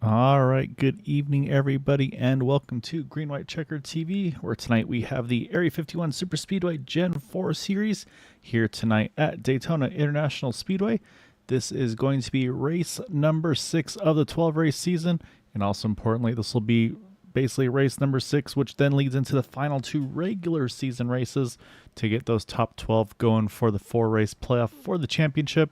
All right, good evening, everybody, and welcome to Green White Checker TV, where tonight we have the Area 51 Super Speedway Gen 4 Series here tonight at Daytona International Speedway. This is going to be race number 6 of the 12-race season, and also importantly, this will be basically race number 6, which then leads into the final 2 regular season races to get those top 12 going for the 4-race playoff for the championship.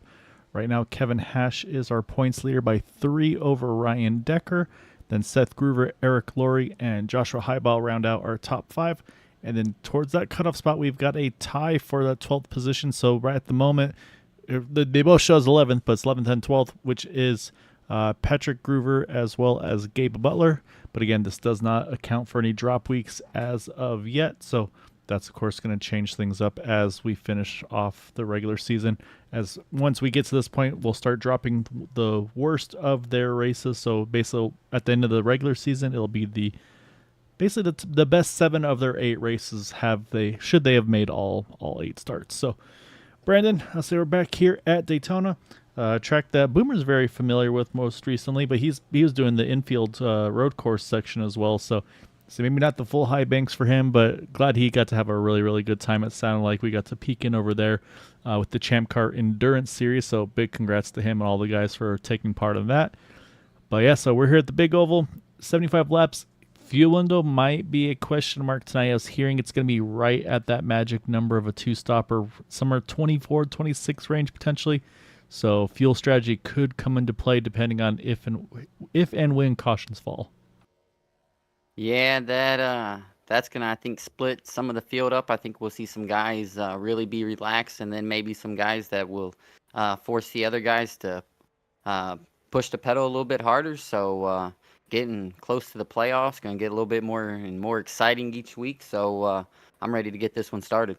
Right now, Kevin Hash is our points leader by 3 over Ryan Decker. Then Seth Groover, Eric Laurie, and Joshua Highball round out our top 5. And then towards that cutoff spot, we've got a tie for that 12th position. So right at the moment, they both show as 11th, but it's 11th and 12th, which is Patrick Groover as well as Gabe Butler. But again, this does not account for any drop weeks as of yet. So that's, of course, going to change things up as we finish off the regular season. As once we get to this point, we'll start dropping the worst of their races. So basically, at the end of the regular season, it'll be the best 7 of their 8 races should they have made all 8 starts. So, Brandon, I'll say we're back here at Daytona, track that Boomer's very familiar with most recently, but he was doing the infield road course section as well. So maybe not the full high banks for him, but glad he got to have a really, really good time. It sounded like we got to peek in over there with the Champ Car Endurance Series, so big congrats to him and all the guys for taking part in that. But yeah, so we're here at the Big Oval, 75 laps. Fuel window might be a question mark tonight. I was hearing it's going to be right at that magic number of a 2-stopper, somewhere 24, 26 range potentially. So fuel strategy could come into play depending on if and when cautions fall. Yeah, that's gonna, I think, split some of the field up. I think we'll see some guys really be relaxed, and then maybe some guys that will force the other guys to push the pedal a little bit harder. So getting close to the playoffs, gonna get a little bit more and more exciting each week. So I'm ready to get this one started.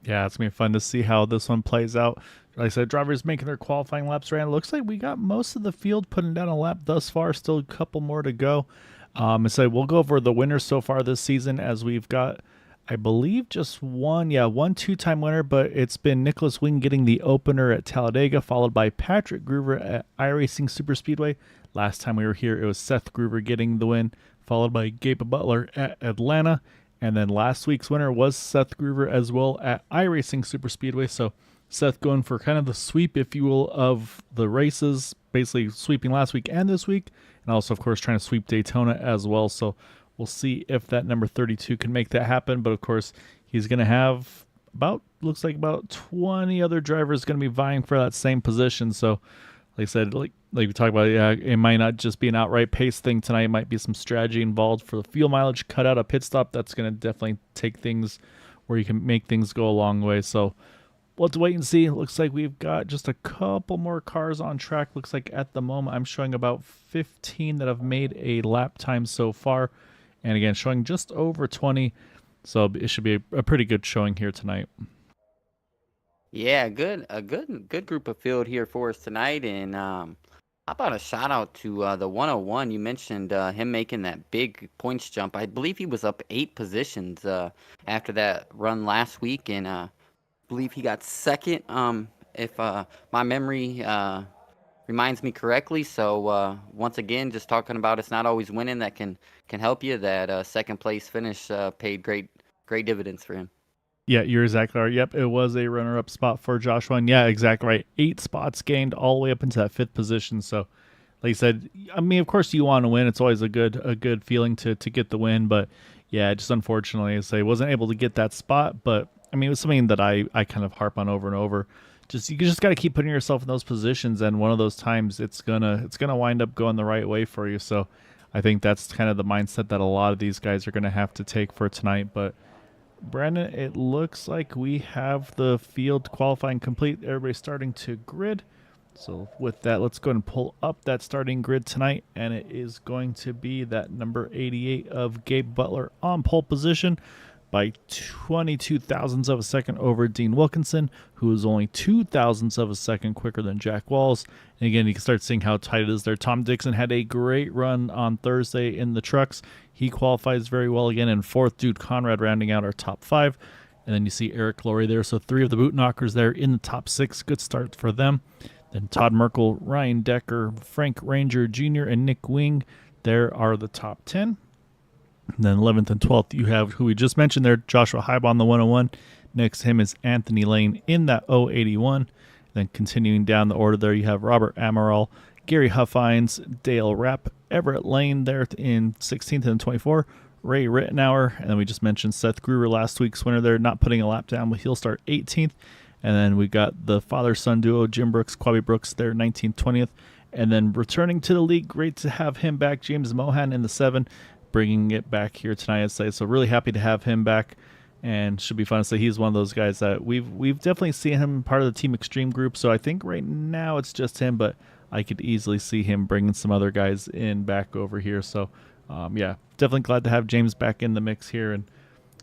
Yeah, it's going to be fun to see how this one plays out. Like I said, drivers making their qualifying laps around. It looks like we got most of the field putting down a lap thus far. Still a couple more to go. And so we'll go over the winners so far this season, as we've got, I believe, just one 2-time winner, but it's been Nicholas Wing getting the opener at Talladega, followed by Patrick Groover at iRacing Super Speedway. Last time we were here, it was Seth Groover getting the win, followed by Gabe Butler at Atlanta. And then last week's winner was Seth Groover as well at iRacing Super Speedway. So Seth going for kind of the sweep, if you will, of the races, basically sweeping last week and this week. And also, of course, trying to sweep Daytona as well. So we'll see if that number 32 can make that happen. But, of course, he's going to have looks like about 20 other drivers going to be vying for that same position. So, like I said, like we talked about, yeah, it might not just be an outright pace thing tonight. It might be some strategy involved for the fuel mileage, cut out a pit stop. That's going to definitely take things where you can make things go a long way. So we'll have to wait and see. Looks like we've got just a couple more cars on track. Looks like at the moment I'm showing about 15 that have made a lap time so far. And again, showing just over 20. So it should be a pretty good showing here tonight. Yeah, a good group of field here for us tonight. And how about a shout out to the 101? You mentioned him making that big points jump. I believe he was up 8 positions after that run last week, and believe he got second, if my memory reminds me correctly. So once again, just talking about it's not always winning that can help you. That second place finish paid great dividends for him. Yeah, you're exactly right. Yep, it was a runner-up spot for Joshua. And yeah, exactly right. 8 spots gained all the way up into that 5th position. So, like you said, I mean, of course you want to win. It's always a good feeling to get the win. But yeah, just unfortunately, I say wasn't able to get that spot. But I mean, it was something that I kind of harp on over and over. You just got to keep putting yourself in those positions, and one of those times it's gonna wind up going the right way for you. So, I think that's kind of the mindset that a lot of these guys are gonna have to take for tonight. But Brandon, it looks like we have the field qualifying complete. Everybody's starting to grid. So with that, let's go ahead and pull up that starting grid tonight. And it is going to be that number 88 of Gabe Butler on pole position by 22 thousandths of a second over Dean Wilkinson, who is only 2 thousandths of a second quicker than Jack Walls. And again, you can start seeing how tight it is there. Tom Dixon had a great run on Thursday in the trucks. He qualifies very well again in 4th. Dude Conrad rounding out our top 5. And then you see Eric Laurie there. So 3 of the boot knockers there in the top 6. Good start for them. Then Todd Merkel, Ryan Decker, Frank Ranger Jr., and Nick Wing. There are the top 10. And then 11th and 12th, you have who we just mentioned there, Joshua Hybe on the 101. Next to him is Anthony Lane in that 081. Then continuing down the order there, you have Robert Amaral, Gary Huffines, Dale Rapp, Everett Lane there in 16th and 24. Ray Rittenauer, and then we just mentioned Seth Gruber, last week's winner there, not putting a lap down, but he'll start 18th. And then we got the father-son duo, Jim Brooks, Quabi Brooks there, 19th, 20th. And then returning to the league, great to have him back, James Mohan in the 7, bringing it back here tonight, I'd say. So really happy to have him back, and should be fun to say. He's one of those guys that we've definitely seen him part of the Team Extreme group. So I think right now it's just him, but I could easily see him bringing some other guys in back over here. So yeah, definitely glad to have James back in the mix here. And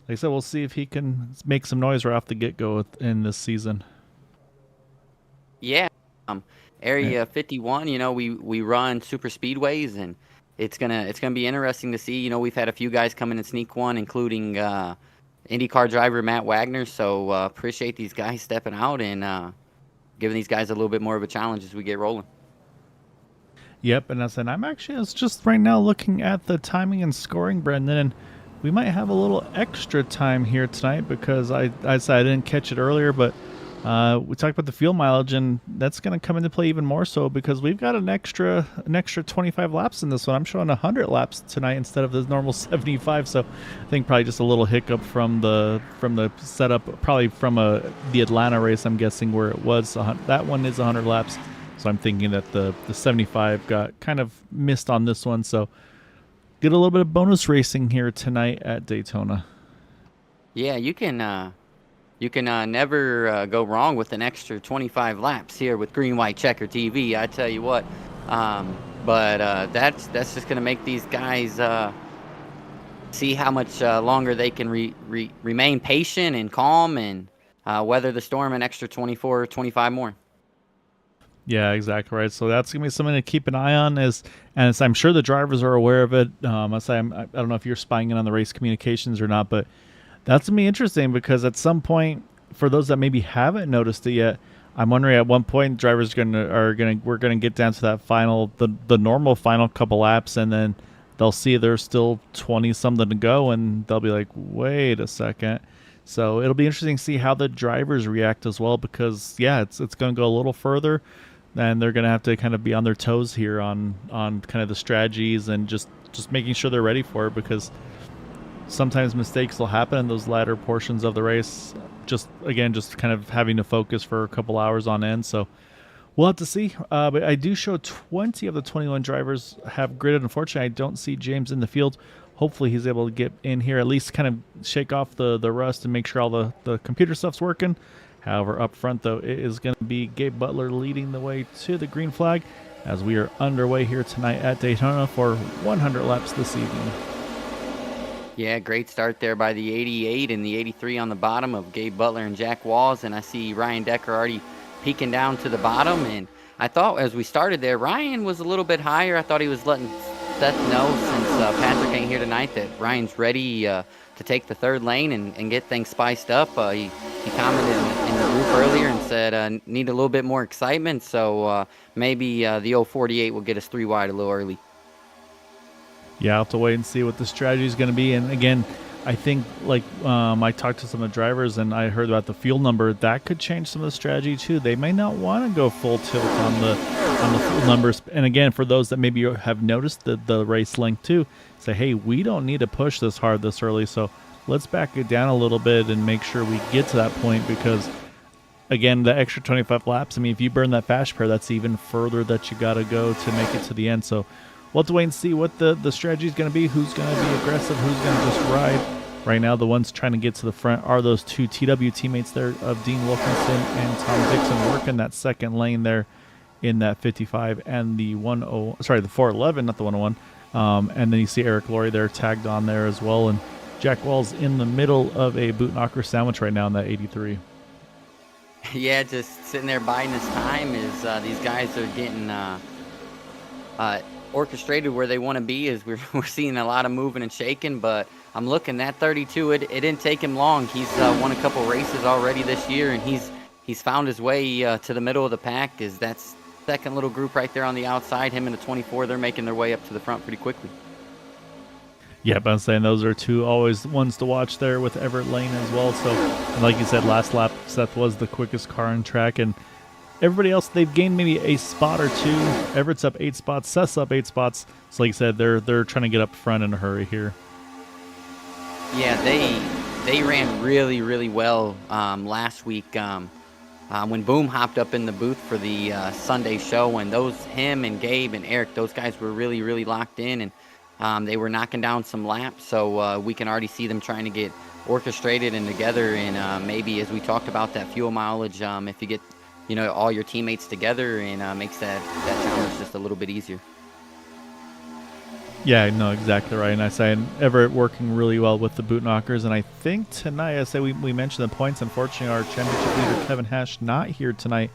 like I said, we'll see if he can make some noise right off the get-go in this season. Yeah, Area 51. You know, we run super speedways, and it's gonna be interesting to see. You know, we've had a few guys come in and sneak one, including IndyCar driver Matt Wagner. So appreciate these guys stepping out and giving these guys a little bit more of a challenge as we get rolling. Yep, and I'm actually just right now looking at the timing and scoring, Brendan, and we might have a little extra time here tonight because I said I didn't catch it earlier, but we talked about the fuel mileage, and that's going to come into play even more so because we've got an extra 25 laps in this one. I'm showing 100 laps tonight instead of the normal 75, so I think probably just a little hiccup from the setup, probably from the Atlanta race, I'm guessing, where it was that one is 100 laps. So I'm thinking that the 75 got kind of missed on this one. So get a little bit of bonus racing here tonight at Daytona. Yeah, you can never go wrong with an extra 25 laps here with Green White Checker TV. I tell you what. But that's just going to make these guys see how much longer they can remain patient and calm and weather the storm an extra 24 or 25 more. Yeah, exactly right. So that's gonna be something to keep an eye on, and I'm sure the drivers are aware of it. I don't know if you're spying in on the race communications or not, but that's gonna be interesting because at some point, for those that maybe haven't noticed it yet, I'm wondering at one point drivers we're gonna get down to that final the normal final couple laps, and then they'll see there's still 20 something to go, and they'll be like, wait a second. So it'll be interesting to see how the drivers react as well, because yeah, it's going to go a little further. And they're going to have to kind of be on their toes here on kind of the strategies and just making sure they're ready for it, because sometimes mistakes will happen in those latter portions of the race. Just kind of having to focus for a couple hours on end. So we'll have to see. But I do show 20 of the 21 drivers have gridded. Unfortunately, I don't see James in the field. Hopefully he's able to get in here, at least kind of shake off the rust and make sure all the computer stuff's working. However, up front, though, it is going to be Gabe Butler leading the way to the green flag as we are underway here tonight at Daytona for 100 laps this evening. Yeah, great start there by the 88 and the 83 on the bottom of Gabe Butler and Jack Walls. And I see Ryan Decker already peeking down to the bottom. And I thought as we started there, Ryan was a little bit higher. I thought he was letting Seth know, since Patrick ain't here tonight, that Ryan's ready to take the third lane and get things spiced up. He commented in the group earlier and said need a little bit more excitement, so maybe the 048 will get us 3 wide a little early. Yeah, I'll have to wait and see what the strategy is going to be. And again, I think I talked to some of the drivers and I heard about the fuel number. That could change some of the strategy too. They may not want to go full tilt on the fuel numbers. And again, for those that maybe have noticed the race length too, say, hey, we don't need to push this hard this early, so let's back it down a little bit and make sure we get to that point, because again, the extra 25 laps, I mean, if you burn that fast pair, that's even further that you got to go to make it to the end. So we'll have to wait and see what the strategy is going to be, who's going to be aggressive, who's going to just ride. Right now, the ones trying to get to the front are those two TW teammates there of Dean Wilkinson and Tom Dixon, working that second lane there in that 55 and the 411, not the 101. And then you see Eric Laurie there tagged on there as well. And Jack Wall's in the middle of a boot knocker sandwich right now in that 83. Yeah, just sitting there biding his time as these guys are getting orchestrated where they want to be. As we're seeing a lot of moving and shaking, but I'm looking at 32. It didn't take him long. He's won a couple races already this year, and he's he's found his way to the middle of the pack. Is that's second little group right there on the outside. Him and the 24, they're making their way up to the front pretty quickly. Yeah, but I'm saying those are two always ones to watch there with Everett Lane as well. So, and like you said, last lap, Seth was the quickest car on track, and everybody else, they've gained maybe a spot or two. Everett's up 8 spots, Seth's up 8 spots. So like you said, they're trying to get up front in a hurry here. Yeah, they ran really, really well last week when Boom hopped up in the booth for the Sunday show, and him and Gabe and Eric, those guys were really, really locked in, and they were knocking down some laps. So we can already see them trying to get orchestrated and together, and maybe, as we talked about, that fuel mileage, if you get all your teammates together, and makes that challenge just a little bit easier. Yeah, no, exactly right. And I say Everett working really well with the boot knockers. And I think tonight, I say we mentioned the points. Unfortunately, our championship leader, Kevin Hash, not here tonight.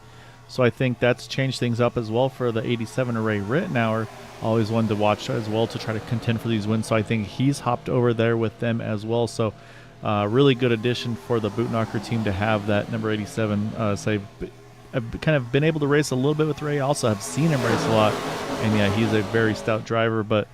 So I think that's changed things up as well for the 87 Ray Rittenauer. Always one to watch as well to try to contend for these wins. So I think he's hopped over there with them as well. So really good addition for the boot knocker team to have that number 87. I've kind of been able to race a little bit with Ray. Also have seen him race a lot. And yeah, he's a very stout driver. But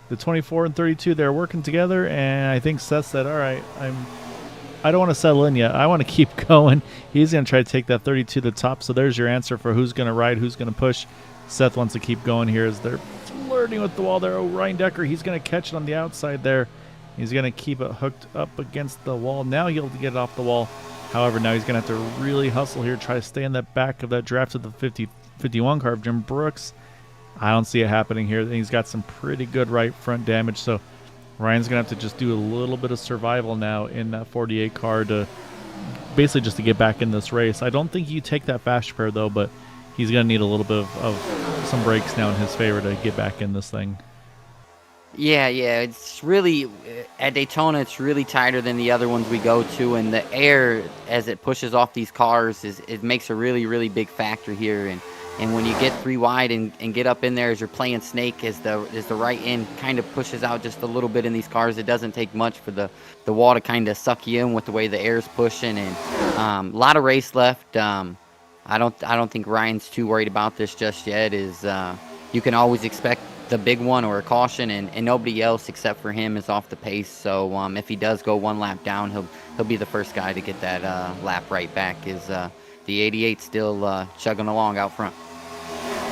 the 24 and 32, they're working together, and I think Seth said, all right, I don't want to settle in yet. I want to keep going. He's going to try to take that 32 to the top, so there's your answer for who's going to ride, who's going to push. Seth wants to keep going here as they're flirting with the wall there. Oh, Ryan Decker, he's going to catch it on the outside there. He's going to keep it hooked up against the wall. Now he'll get it off the wall. However, now he's going to have to really hustle here, try to stay in that back of that draft of the 51 car of Jim Brooks. I don't see it happening here. He's got some pretty good right front damage, so Ryan's going to have to just do a little bit of survival now in that 48 car to basically just to get back in this race. I don't think you take that fast repair, though, but he's going to need a little bit of some breaks now in his favor to get back in this thing. Yeah, it's really, at Daytona, it's really tighter than the other ones we go to, and the air, as it pushes off these cars, it makes a really, really big factor here, and when you get 3 wide and get up in there as you're playing snake, as the right end kind of pushes out just a little bit in these cars, it doesn't take much for the wall to kind of suck you in with the way the air's pushing, and a lot of race left. I don't think Ryan's too worried about this just yet. You can always expect the big one or a caution, and nobody else except for him is off the pace. So if he does go 1 lap down, he'll be the first guy to get that lap right back. The 88 still chugging along out front.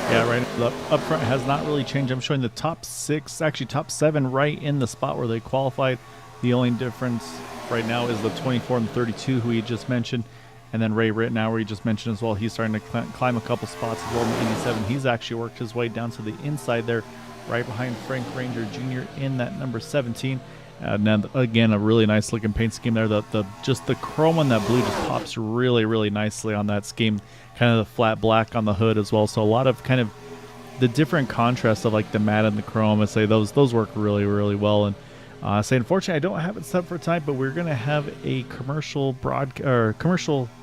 Yeah, right up front has not really changed. I'm showing the top 6, actually top 7 right in the spot where they qualified. The only difference right now is the 24 and 32 who he just mentioned. And then Ray Rittenauer, he just mentioned as well, he's starting to climb a couple spots as well in the 87. He's actually worked his way down to the inside there, right behind Frank Ranger Jr. in that number 17. Now, again, a really nice looking paint scheme there. Just the chrome on that blue just pops really, really nicely on that scheme. Kind of the flat black on the hood as well. So a lot of kind of the different contrasts of like the matte and the chrome. I say those work really, really well. And unfortunately, I don't have it set for time, but we're gonna have a commercial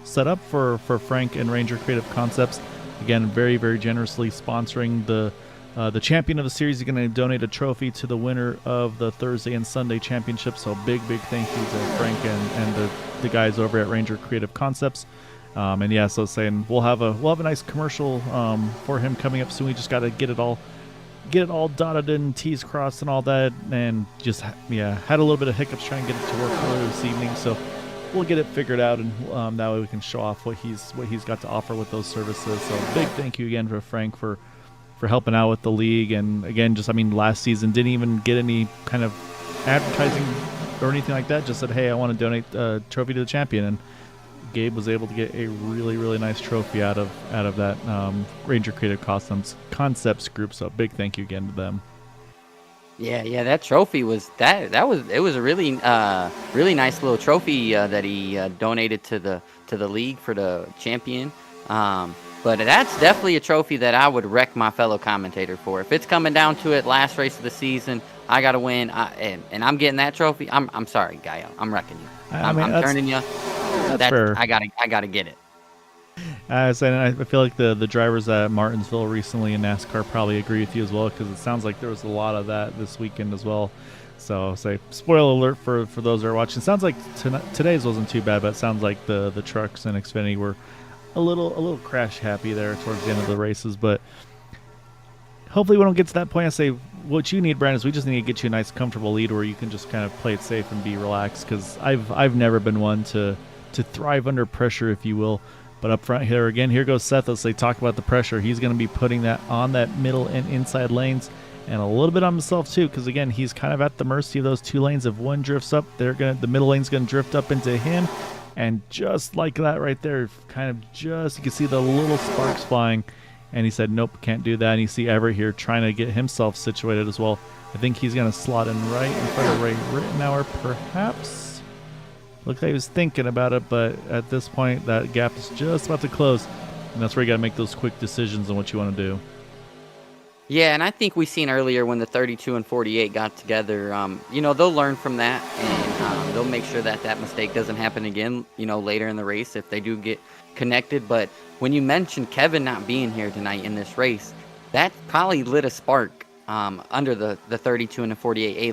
set up for Frank and Ranger Creative Concepts. Again, very, very generously sponsoring the champion of the series. Is going to donate a trophy to the winner of the Thursday and Sunday championship. So big thank you to Frank and the guys over at Ranger Creative Concepts. And yeah, so saying we'll have a nice commercial for him coming up soon. We just got to get it all dotted and T's crossed and all that, and just had a little bit of hiccups trying to get it to work earlier this evening. So we'll get it figured out, and that way we can show off what he's got to offer with those services. So big thank you again for Frank for helping out with the league. And again, last season didn't even get any kind of advertising or anything like that. Just said, hey, I want to donate a trophy to the champion, and Gabe was able to get a really, really nice trophy out of that Ranger Creative Concepts group. So big thank you again to them. Yeah, that trophy was it was a really really nice little trophy that he donated to the league for the champion. But that's definitely a trophy that I would wreck my fellow commentator for. If it's coming down to it, last race of the season, I gotta win, and I'm getting that trophy. I'm sorry, Gaio. I'm wrecking you. I'm turning you. That's fair. I gotta get it. I feel like the drivers at Martinsville recently in NASCAR probably agree with you as well, because it sounds like there was a lot of that this weekend as well. So spoiler alert for those that are watching. It sounds like today's wasn't too bad, but it sounds like the trucks and Xfinity were a little crash happy there towards the end of the races, but hopefully we don't get to that point. I say what you need, Brandon, is we just need to get you a nice, comfortable lead where you can just kind of play it safe and be relaxed. Because I've never been one to thrive under pressure, if you will. But up front here again, here goes Seth. As they talk about the pressure, he's going to be putting that on that middle and inside lanes, and a little bit on himself too. Because again, he's kind of at the mercy of those two lanes. If one drifts up, the middle lane's going to drift up into him, and just like that right there, kind of just you can see the little sparks flying. And he said, nope, can't do that. And you see Everett here trying to get himself situated as well. I think he's going to slot in right in front of Ray Rittenauer, perhaps. Looks like he was thinking about it, but at this point, that gap is just about to close. And that's where you got to make those quick decisions on what you want to do. Yeah, and I think we seen earlier when the 32 and 48 got together, they'll learn from that, and they'll make sure that that mistake doesn't happen again, later in the race if they do get connected. But when you mentioned Kevin not being here tonight in this race, that probably lit a spark under the 32 and the 48. Hey,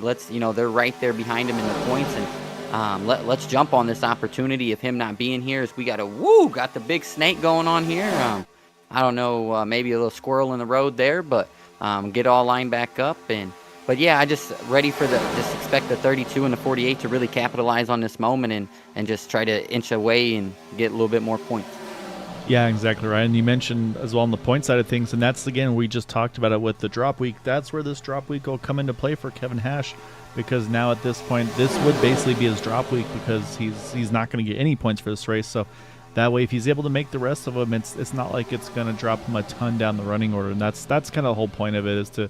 they're right there behind him in the points, and let's jump on this opportunity of him not being here. As we got the big snake going on here. I don't know, maybe a little squirrel in the road there, but get all lined back up. But yeah, I just just expect the 32 and the 48 to really capitalize on this moment and just try to inch away and get a little bit more points. Yeah, exactly right. And you mentioned as well on the point side of things, and that's, again, we just talked about it with the drop week. That's where this drop week will come into play for Kevin Hash, because now at this point, this would basically be his drop week because he's not going to get any points for this race. So that way, if he's able to make the rest of them, it's not like it's going to drop him a ton down the running order. And that's kind of the whole point of it, is to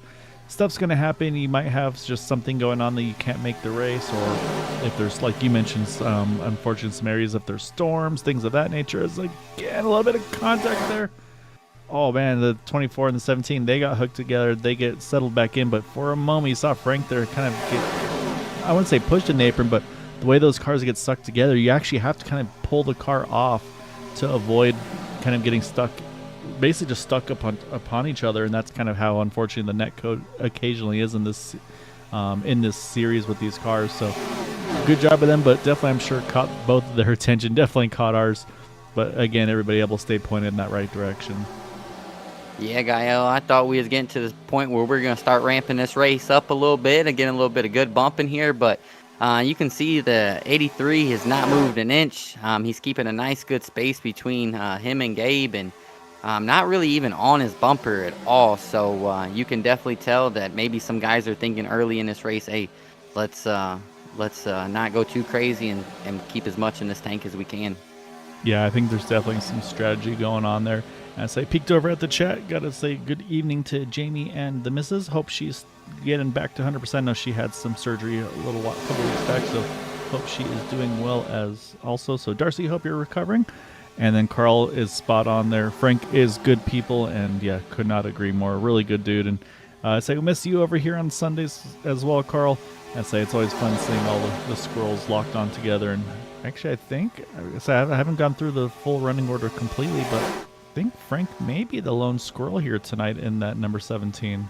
stuff's going to happen. You might have just something going on that you can't make the race, or if there's, like you mentioned, unfortunate some areas, if there's storms, things of that nature. It's like, get a little bit of contact there. Oh man, the 24 and the 17, they got hooked together. They get settled back in, but for a moment you saw Frank there kind of get, I wouldn't say pushed in the apron, but the way those cars get stuck together, you actually have to kind of pull the car off to avoid kind of getting stuck, basically just stuck upon each other. And that's kind of how, unfortunately, the net code occasionally is in this series with these cars. So good job of them, but definitely I'm sure caught both of their attention, definitely caught ours. But again, everybody able to stay pointed in that right direction. Yeah, Gael, I thought we was getting to the point where we're going to start ramping this race up a little bit and getting a little bit of good bump in here, but you can see the 83 has not moved an inch. He's keeping a nice good space between him and Gabe, and not really even on his bumper at all. So you can definitely tell that maybe some guys are thinking early in this race, hey, let's not go too crazy and keep as much in this tank as we can. Yeah, I think there's definitely some strategy going on there. As I peeked over at the chat, got to say good evening to Jamie and the missus. Hope she's getting back to 100%. I know she had some surgery a couple weeks back, so hope she is doing well as also. So Darcy, hope you're recovering. And then Carl is spot on there. Frank is good people, and yeah, could not agree more. Really good dude. And I say we miss you over here on Sundays as well, Carl. I say it's always fun seeing all the squirrels locked on together. And actually, I haven't gone through the full running order completely, but I think Frank may be the lone squirrel here tonight in that number 17.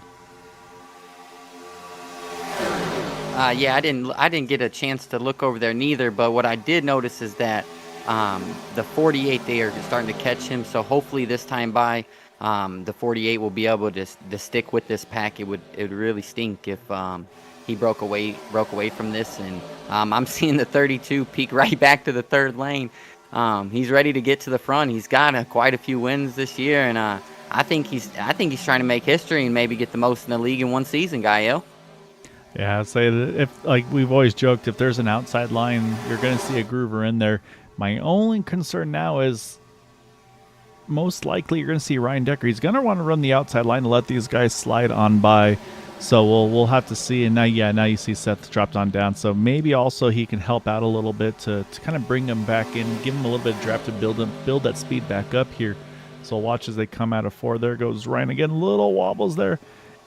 Yeah, I didn't get a chance to look over there neither, but what I did notice is that the 48, they are starting to catch him, so hopefully this time by the 48 will be able to stick with this pack. It would really stink if he broke away from this, and I'm seeing the 32 peek right back to the third lane. He's ready to get to the front. He's got quite a few wins this year, and I think he's trying to make history and maybe get the most in the league in one season, Gael. Yeah, I'd say that if, like we've always joked, if there's an outside line, you're going to see a groover in there. My only concern now is most likely you're going to see Ryan Decker. He's going to want to run the outside line to let these guys slide on by. So we'll have to see. And now you see Seth dropped on down. So maybe also he can help out a little bit to kind of bring him back in, give him a little bit of draft to build that speed back up here. So watch as they come out of 4. There goes Ryan again. Little wobbles there.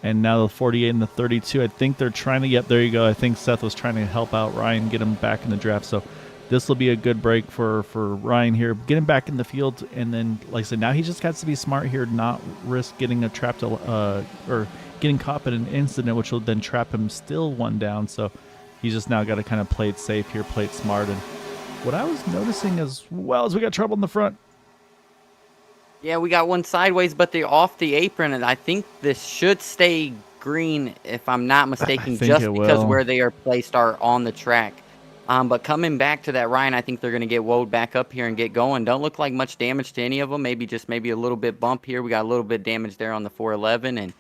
And now the 48 and the 32, I think they're trying to get, there you go. I think Seth was trying to help out Ryan, get him back in the draft. So this will be a good break for Ryan here. Get him back in the field. And then, like I said, now he just has to be smart here, not risk getting a trapped or getting caught in an incident, which will then trap him still one down. So he's just now got to kind of play it safe here, play it smart. And what I was noticing as well as we got trouble in the front. Yeah, we got one sideways, but they're off the apron, and I think this should stay green, if I'm not I mistaken, think it just because will. where they are placed are on the track. But coming back to that Ryan, I think they're going to get woed back up here and get going. Don't look like much damage to any of them. Maybe a little bit bump here. We got a little bit damage there on the 411,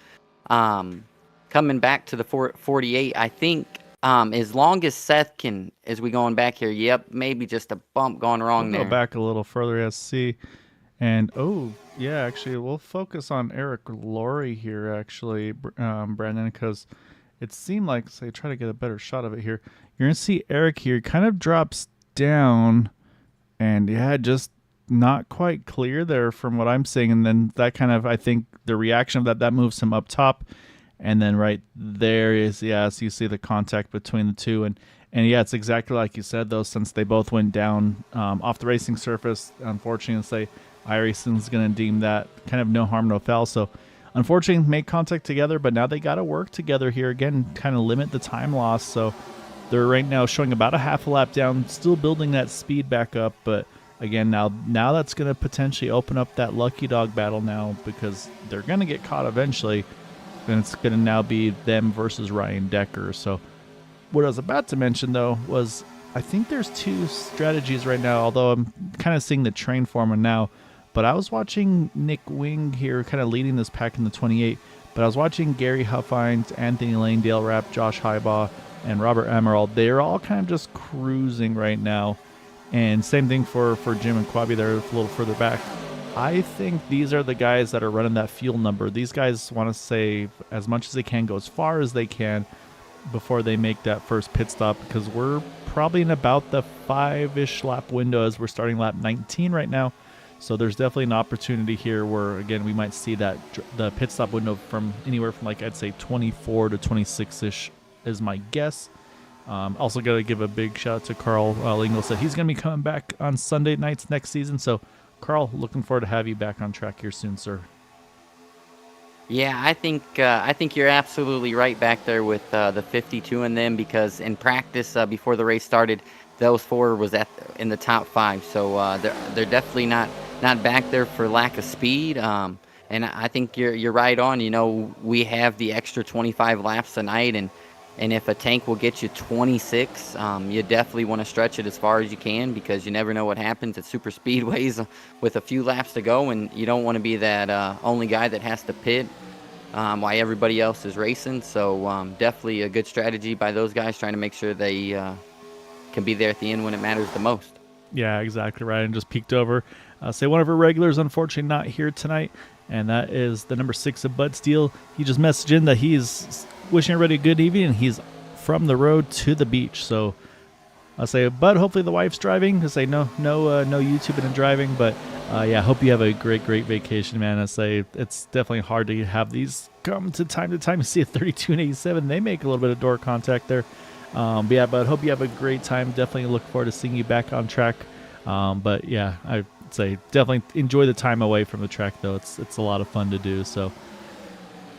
and coming back to the 448, I think as long as Seth can, as we going back here, yep, maybe just a bump gone We'll wrong go there. back a little further. Let's see. And oh, yeah, actually, we'll focus on Eric Laurie here, actually, Brandon, because it seemed like, say, try to get a better shot of it here. You're going to see Eric here kind of drops down, and yeah, just not quite clear there from what I'm seeing. And then that kind of, I think, the reaction of that moves him up top. And then right there is, yeah, so you see the contact between the two. And yeah, it's exactly like you said, though, since they both went down off the racing surface, unfortunately, say iRacing's going to deem that kind of no harm, no foul. So unfortunately, make contact together, but now they got to work together here again, kind of limit the time loss. So they're right now showing about a half a lap down, still building that speed back up. But again, now that's going to potentially open up that lucky dog battle now, because they're going to get caught eventually. And it's going to now be them versus Ryan Decker. So what I was about to mention, though, was I think there's two strategies right now, although I'm kind of seeing the train foreman now. But I was watching Nick Wing here kind of leading this pack in the 28. But I was watching Gary Huffines, Anthony Lane, Dale Rapp, Josh Hybaugh, and Robert Emerald. They're all kind of just cruising right now. And same thing for Jim and Quabi. They're a little further back. I think these are the guys that are running that fuel number. These guys want to save as much as they can, go as far as they can before they make that first pit stop, because we're probably in about the 5-ish lap window as we're starting lap 19 right now. So there's definitely an opportunity here where, again, we might see that the pit stop window from anywhere from, like, I'd say 24 to 26-ish is my guess. Also got to give a big shout out to Carl Lingle. Said he's going to be coming back on Sunday nights next season. So Carl, looking forward to have you back on track here soon, sir. Yeah, I think you're absolutely right back there with the 52 and them, because in practice before the race started, those four was in the top 5. So they're definitely not back there for lack of speed. And I think you're right on. You know, we have the extra 25 laps tonight, and if a tank will get you 26, you definitely want to stretch it as far as you can, because you never know what happens at super speedways with a few laps to go, and you don't want to be that only guy that has to pit while everybody else is racing. So definitely a good strategy by those guys, trying to make sure they can be there at the end when it matters the most. Yeah, exactly right. And just peeked over. Say one of our regulars, unfortunately, not here tonight, and that is the number 6 of Bud Steele. He just messaged in that he's wishing everybody a good evening, and he's from the road to the beach. So I'll say, Bud, hopefully the wife's driving. I say no YouTubing and driving, but yeah, hope you have a great vacation, man. I say it's definitely hard to have these come to time. You see a 32 and 87, they make a little bit of door contact there. But yeah, Bud, hope you have a great time. Definitely look forward to seeing you back on track. But yeah, I'd say definitely enjoy the time away from the track, though. It's a lot of fun to do. So,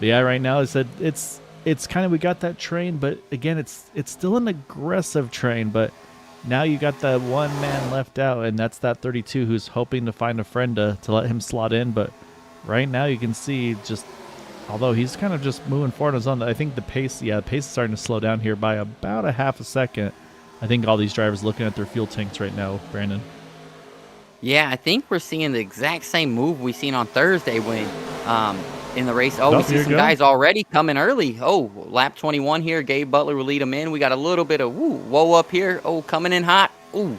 but yeah, right now I said it's kind of, we got that train, but again, it's still an aggressive train. But now you got that one man left out, and that's that 32 who's hoping to find a friend to let him slot in. But right now you can see, just although he's kind of just moving forward on his own, I think the pace is starting to slow down here by about a half a second. I think all these drivers looking at their fuel tanks right now, Brandon. Yeah, I think we're seeing the exact same move we seen on Thursday when in the race. Oh, we see some guys already coming early. Oh, lap 21 here. Gabe Butler will lead them in. We got a little bit of whoa up here. Oh, coming in hot. Ooh.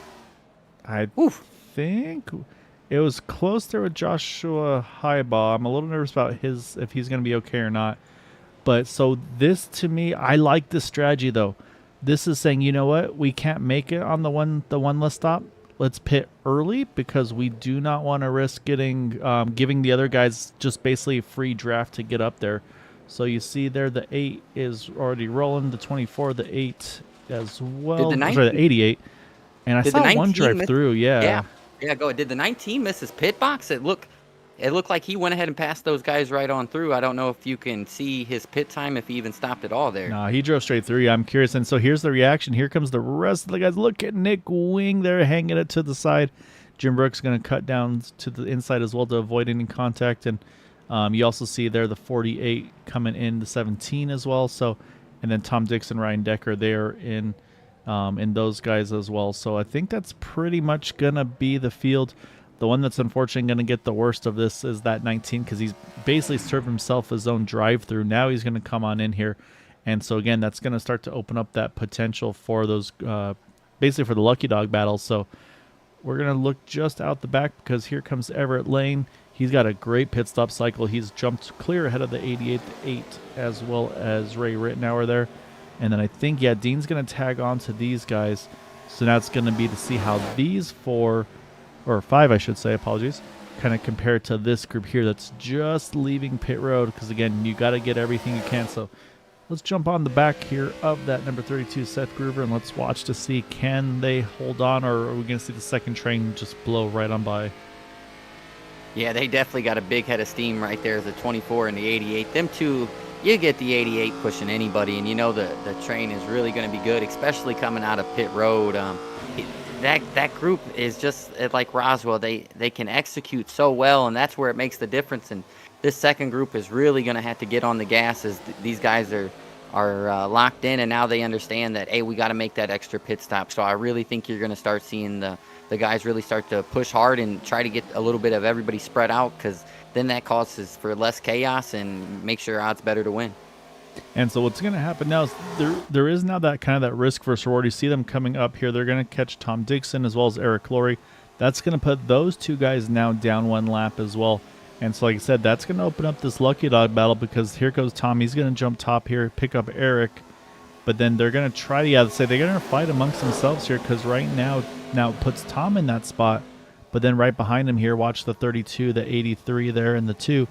I think it was close there with Joshua Highball. I'm a little nervous about if he's going to be okay or not. But so this, to me, I like this strategy, though. This is saying, you know what? We can't make it on the one less stop. Let's pit early, because we do not want to risk giving the other guys just basically a free draft to get up there. So you see there, the 8 is already rolling. The 24, the 8 as well. The 88. And I saw one drive through. Yeah, go. Did the 19 miss his pit box? It looked like he went ahead and passed those guys right on through. I don't know if you can see his pit time, if he even stopped at all there. No, he drove straight through. Yeah, I'm curious. And so here's the reaction. Here comes the rest of the guys. Look at Nick Wing there, hanging it to the side. Jim Brooks going to cut down to the inside as well to avoid any contact. And you also see there the 48 coming in the 17 as well. So, and then Tom Dixon, Ryan Decker there in those guys as well. So I think that's pretty much going to be the field. The one that's unfortunately going to get the worst of this is that 19 because he's basically served himself his own drive-through. Now he's going to come on in here. And so, again, that's going to start to open up that potential for those basically for the Lucky Dog battle. So we're going to look just out the back because here comes Everett Lane. He's got a great pit stop cycle. He's jumped clear ahead of the 88 8 as well as Ray Rittenauer there. And then I think, yeah, Dean's going to tag on to these guys. So now it's going to be to see how these 4 or 5, I should say, apologies, kind of compare to this group here that's just leaving pit road because, again, you got to get everything you can. So let's jump on the back here of that number 32 Seth Groover and let's watch to see can they hold on or are we going to see the second train just blow right on by? Yeah, they definitely got a big head of steam right there, the 24 and the 88. Them two, you get the 88 pushing anybody, and you know the train is really going to be good, especially coming out of pit road. That group is just like Roswell. They can execute so well, and that's where it makes the difference. And this second group is really going to have to get on the gas as these guys are locked in, and now they understand that, hey, we got to make that extra pit stop. So I really think you're going to start seeing the guys really start to push hard and try to get a little bit of everybody spread out because then that causes for less chaos and makes your odds better to win. And so what's going to happen now is there is now that kind of that risk for sorority. See them coming up here. They're going to catch Tom Dixon as well as Eric Laurie. That's going to put those two guys now down one lap as well. And so, like I said, that's going to open up this Lucky Dog battle because here goes Tom. He's going to jump top here, pick up Eric. But then they're going to try to, they're going to fight amongst themselves here because right now it puts Tom in that spot. But then right behind him here, watch the 32, the 83 there, and the 2.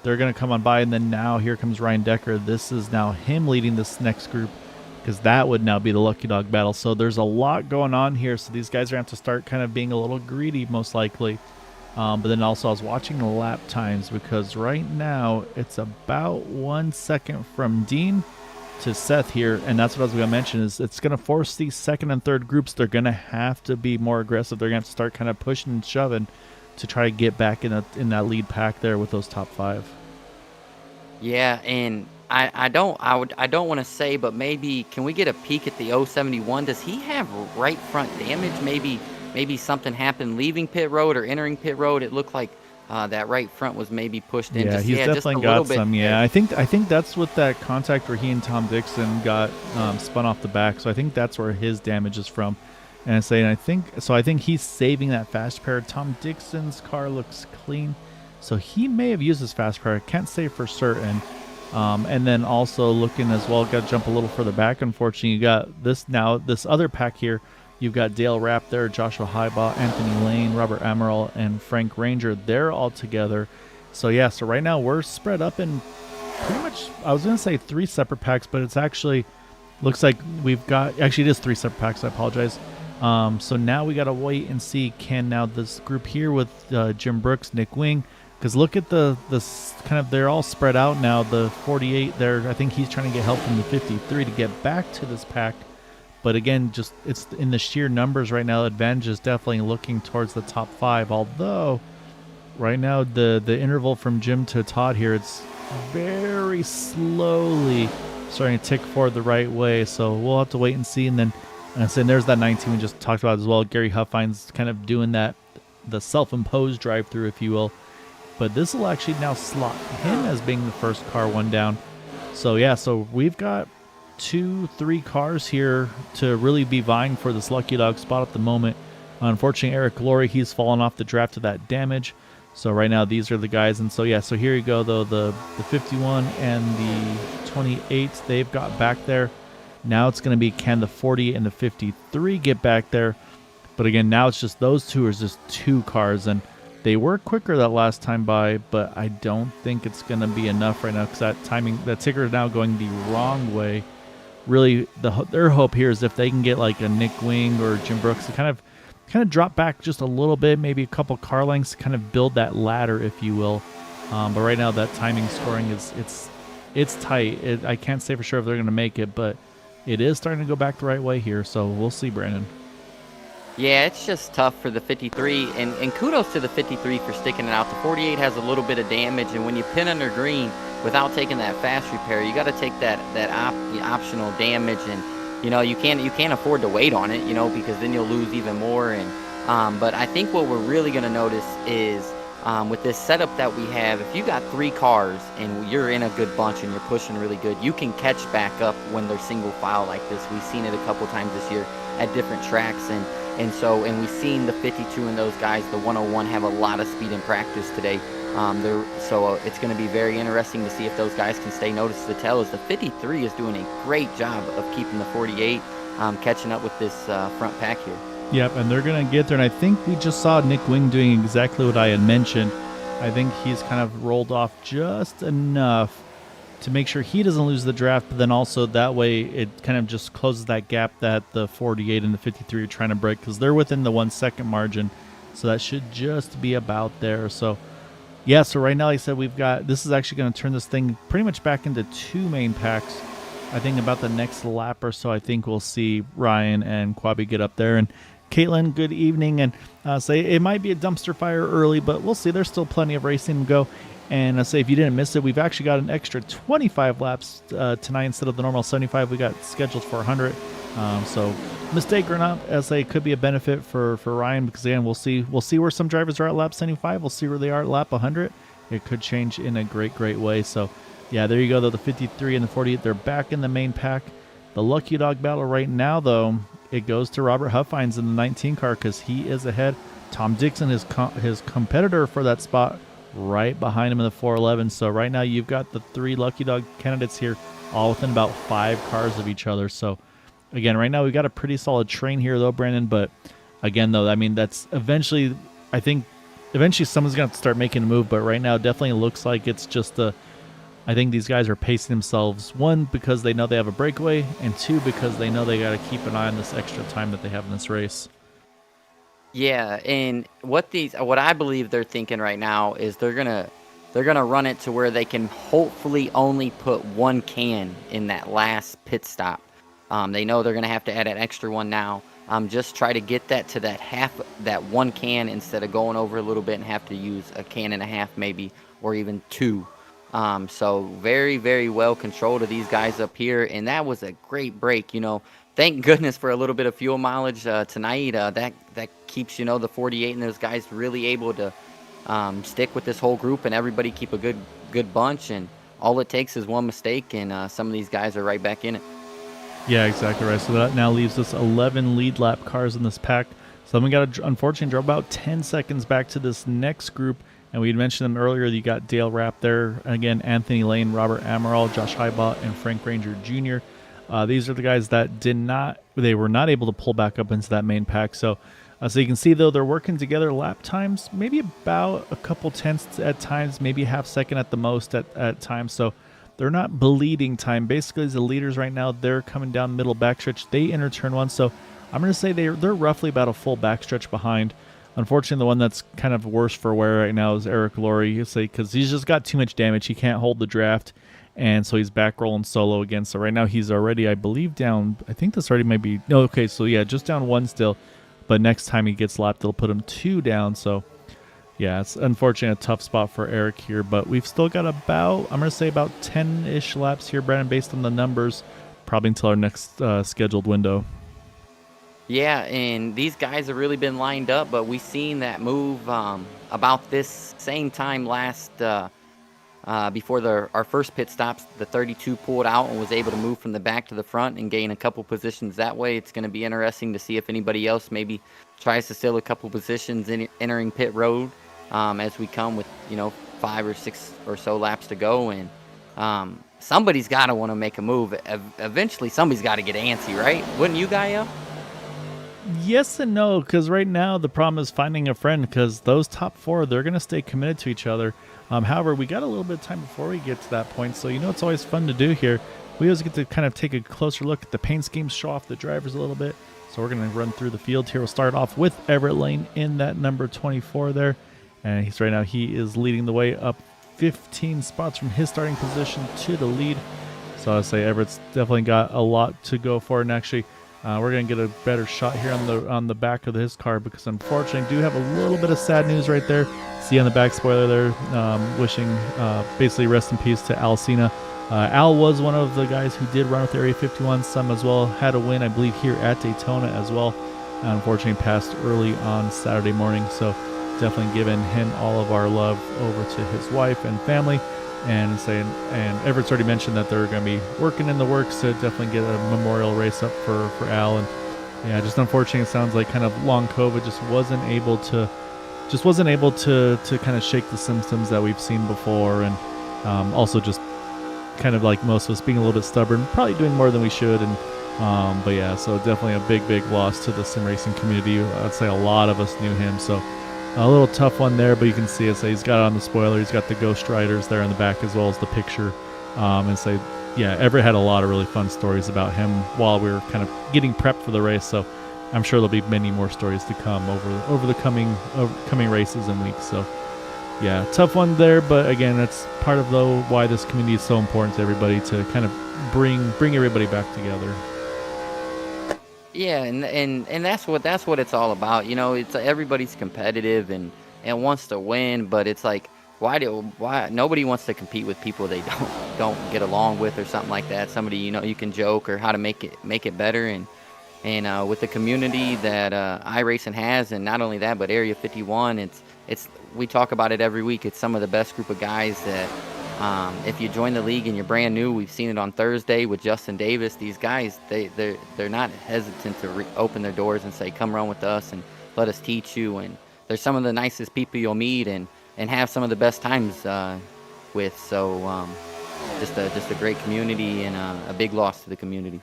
They're going to come on by, and then now here comes Ryan Decker. This is now him leading this next group because that would now be the Lucky Dog battle. So there's a lot going on here. So these guys are going to have to start kind of being a little greedy, most likely. But then also I was watching the lap times because right now it's about 1 second from Dean to Seth here. And that's what I was going to mention is it's going to force these second and third groups. They're going to have to be more aggressive. They're going to have to start kind of pushing and shoving to try to get back in that lead pack there with those top 5. Yeah, and I don't want to say, but maybe can we get a peek at the 071? Does he have right front damage? Maybe something happened leaving pit road or entering pit road. It looked like that right front was maybe pushed in. Yeah, he's definitely got some. Yeah, I think that's what that contact where he and Tom Dixon got spun off the back. So I think that's where his damage is from. And I think he's saving that fast pair. Tom Dixon's car looks clean, so he may have used his fast pair. I can't say for certain. And then also looking as well, got to jump a little further back. Unfortunately, you got this other pack here. You've got Dale Rapp there, Joshua Highbaugh, Anthony Lane, Robert Amaral, and Frank Ranger. They're all together. So yeah, so right now we're spread up in pretty much, I was going to say 3 separate packs, but it's actually looks like we've got, actually it is 3 separate packs, I apologize. So now we got to wait and see can now this group here with Jim Brooks, Nick Wing, because look at the kind of, they're all spread out now. The 48 there, I think he's trying to get help from the 53 to get back to this pack. But again, just it's in the sheer numbers right now. Advantage is definitely looking towards the top 5. Although right now the interval from Jim to Todd here, it's very slowly starting to tick forward the right way. So we'll have to wait and see. And then there's that 19 we just talked about as well. Gary Huffine's kind of doing the self-imposed drive-through, if you will. But this will actually now slot him as being the first car one down. So yeah, so we've got 2-3 cars here to really be vying for this Lucky Dog spot at the moment. Unfortunately, Eric Laurie, he's fallen off the draft to that damage. So right now these are the guys. And so yeah, so here you go though, the 51 and the 28, they've got back there. Now it's going to be can the 40 and the 53 get back there. But again, now it's just those two are just 2 cars, and they were quicker that last time by, but I don't think it's going to be enough right now because that ticker is now going the wrong way. Really, their hope here is if they can get like a Nick Wing or Jim Brooks to kind of drop back just a little bit, maybe a couple car lengths, to kind of build that ladder, if you will. But right now, that timing scoring it's tight. I can't say for sure if they're going to make it, but it is starting to go back the right way here. So we'll see, Brandon. Yeah, it's just tough for the 53, and kudos to the 53 for sticking it out. The 48 has a little bit of damage, and when you pin under green without taking that fast repair, you got to take the optional damage, and you can't afford to wait on it, because then you'll lose even more. And but I think what we're really going to notice is with this setup that we have, if you got 3 cars and you're in a good bunch and you're pushing really good, you can catch back up when they're single file like this. We've seen it a couple times this year at different tracks, and we've seen the 52 and those guys, the 101, have a lot of speed in practice today. It's going to be very interesting to see if those guys can stay noticed. The tell is the 53 is doing a great job of keeping the 48 catching up with this front pack here. Yep, and they're going to get there. And I think we just saw Nick Wing doing exactly what I had mentioned. I think he's kind of rolled off just enough to make sure he doesn't lose the draft, but then also that way it kind of just closes that gap that the 48 and the 53 are trying to break, because they're within the 1 second margin. So that should just be about there. So yeah, so right now, like I said, this is actually going to turn this thing pretty much back into 2 main packs. I think about the next lap or so, I think we'll see Ryan and Quabi get up there. And Caitlin, good evening. And say it might be a dumpster fire early, but we'll see. There's still plenty of racing to go. And say if you didn't miss it, we've actually got an extra 25 laps tonight instead of the normal 75 we got scheduled for 100. So mistake or not, as it could be a benefit for Ryan, because again, we'll see where some drivers are at lap 75. We'll see where they are at lap 100. It could change in a great way. So yeah, there you go though. The 53 and the 48, they're back in the main pack. The lucky dog battle right now though, it goes to Robert Huffines in the 19 car, because he is ahead. Tom Dixon, his competitor for that spot, right behind him in the 411. So right now you've got the 3 lucky dog candidates here, all within about 5 cars of each other. So again, right now we've got a pretty solid train here though, Brandon. But again though, I mean, that's eventually, I think eventually someone's going to start making a move. But right now it definitely looks like it's just I think these guys are pacing themselves, 1, because they know they have a breakaway, and 2, because they know they got to keep an eye on this extra time that they have in this race. Yeah, and what I believe they're thinking right now is they're gonna run it to where they can hopefully only put 1 can in that last pit stop. They know they're gonna have to add an extra one now. Just try to get that to that 1 can instead of going over a little bit and have to use a can and a half maybe, or even 2. So very, very well controlled of these guys up here, and that was a great break. Thank goodness for a little bit of fuel mileage tonight. That keeps the 48 and those guys really able to stick with this whole group, and everybody keep a good bunch. And all it takes is 1 mistake, and some of these guys are right back in it. Yeah, exactly right. So that now leaves us 11 lead lap cars in this pack. So then we got to unfortunately drop about 10 seconds back to this next group. And we had mentioned them earlier. You got Dale Rapp there. Again, Anthony Lane, Robert Amaral, Josh Hybott, and Frank Ranger Jr. These are the guys that they were not able to pull back up into that main pack. So you can see, though, they're working together lap times, maybe about a couple tenths at times, maybe half second at the most at times. So they're not bleeding time. Basically, as the leaders right now, they're coming down middle backstretch. They enter turn 1. So I'm going to say they're roughly about a full backstretch behind. Unfortunately, the one that's kind of worse for wear right now is Eric Laurie, because he's just got too much damage. He can't hold the draft, and so he's back rolling solo again. So right now he's already, I believe, down. I think this already might be. No, okay, so yeah, just down 1 still. But next time he gets lapped, it'll put him 2 down. So yeah, it's unfortunately a tough spot for Eric here. But we've still got I'm going to say about 10-ish laps here, Brandon, based on the numbers, probably until our next scheduled window. Yeah, and these guys have really been lined up, but we seen that move about this same time last before our first pit stops. The 32 pulled out and was able to move from the back to the front and gain a couple positions that way. It's going to be interesting to see if anybody else maybe tries to steal a couple positions entering pit road as we come with 5 or 6 or so laps to go. And somebody's got to want to make a move. Eventually, somebody's got to get antsy, right? Wouldn't you, Gaia? Yes and no, because right now the problem is finding a friend, because those top 4, they're going to stay committed to each other. However, we got a little bit of time before we get to that point, so it's always fun to do here. We always get to kind of take a closer look at the paint schemes, show off the drivers a little bit. So we're going to run through the field here. We'll start off with Everett Lane in that number 24 there. And right now he is leading the way up 15 spots from his starting position to the lead. So I'd say Everett's definitely got a lot to go for. And actually, We're gonna get a better shot here on the back of his car because unfortunately I do have a little bit of sad news right there. See on the back spoiler there, wishing basically rest in peace to Al Cena. Al was one of the guys who did run with Area 51 some as well. Had a win, I believe, here at Daytona as well. Unfortunately, passed early on Saturday morning. So definitely giving him all of our love over to his wife and family. And Everett's already mentioned that they're going to be working in the works to definitely get a memorial race up for Al. And yeah, just unfortunately, it sounds like kind of long COVID just wasn't able to kind of shake the symptoms that we've seen before, and also just kind of like most of us being a little bit stubborn, probably doing more than we should. And but yeah, so definitely a big loss to the sim racing community. I'd say a lot of us knew him, so a little tough one there, but you can see it. So he's got it on the spoiler. He's got the Ghost Riders there in the back as well as the picture. And so, yeah, Everett had a lot of really fun stories about him while we were kind of getting prepped for the race. So I'm sure there'll be many more stories to come over the coming races and weeks. So yeah, tough one there, but again, that's part of why this community is so important to everybody, to kind of bring everybody back together. Yeah, and that's what it's all about. You know, it's everybody's competitive and wants to win, but it's like why nobody wants to compete with people they don't get along with or something like that. Somebody you can joke or how to make it better, and with the community that iRacing has, and not only that, but Area 51, it's we talk about it every week. It's some of the best group of guys that. If you join the league and you're brand new, we've seen it on Thursday with Justin Davis. These guys, they're not hesitant to open their doors and say, "Come run with us and let us teach you." And they're some of the nicest people you'll meet and have some of the best times with. So just a great community and a big loss to the community.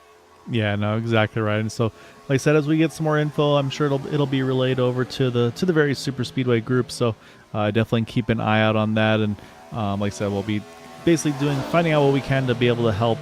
Yeah, no, exactly right. And so, like I said, as we get some more info, I'm sure it'll be relayed over to the various super speedway groups. So definitely keep an eye out on that. And like I said, we'll be basically finding out what we can to be able to help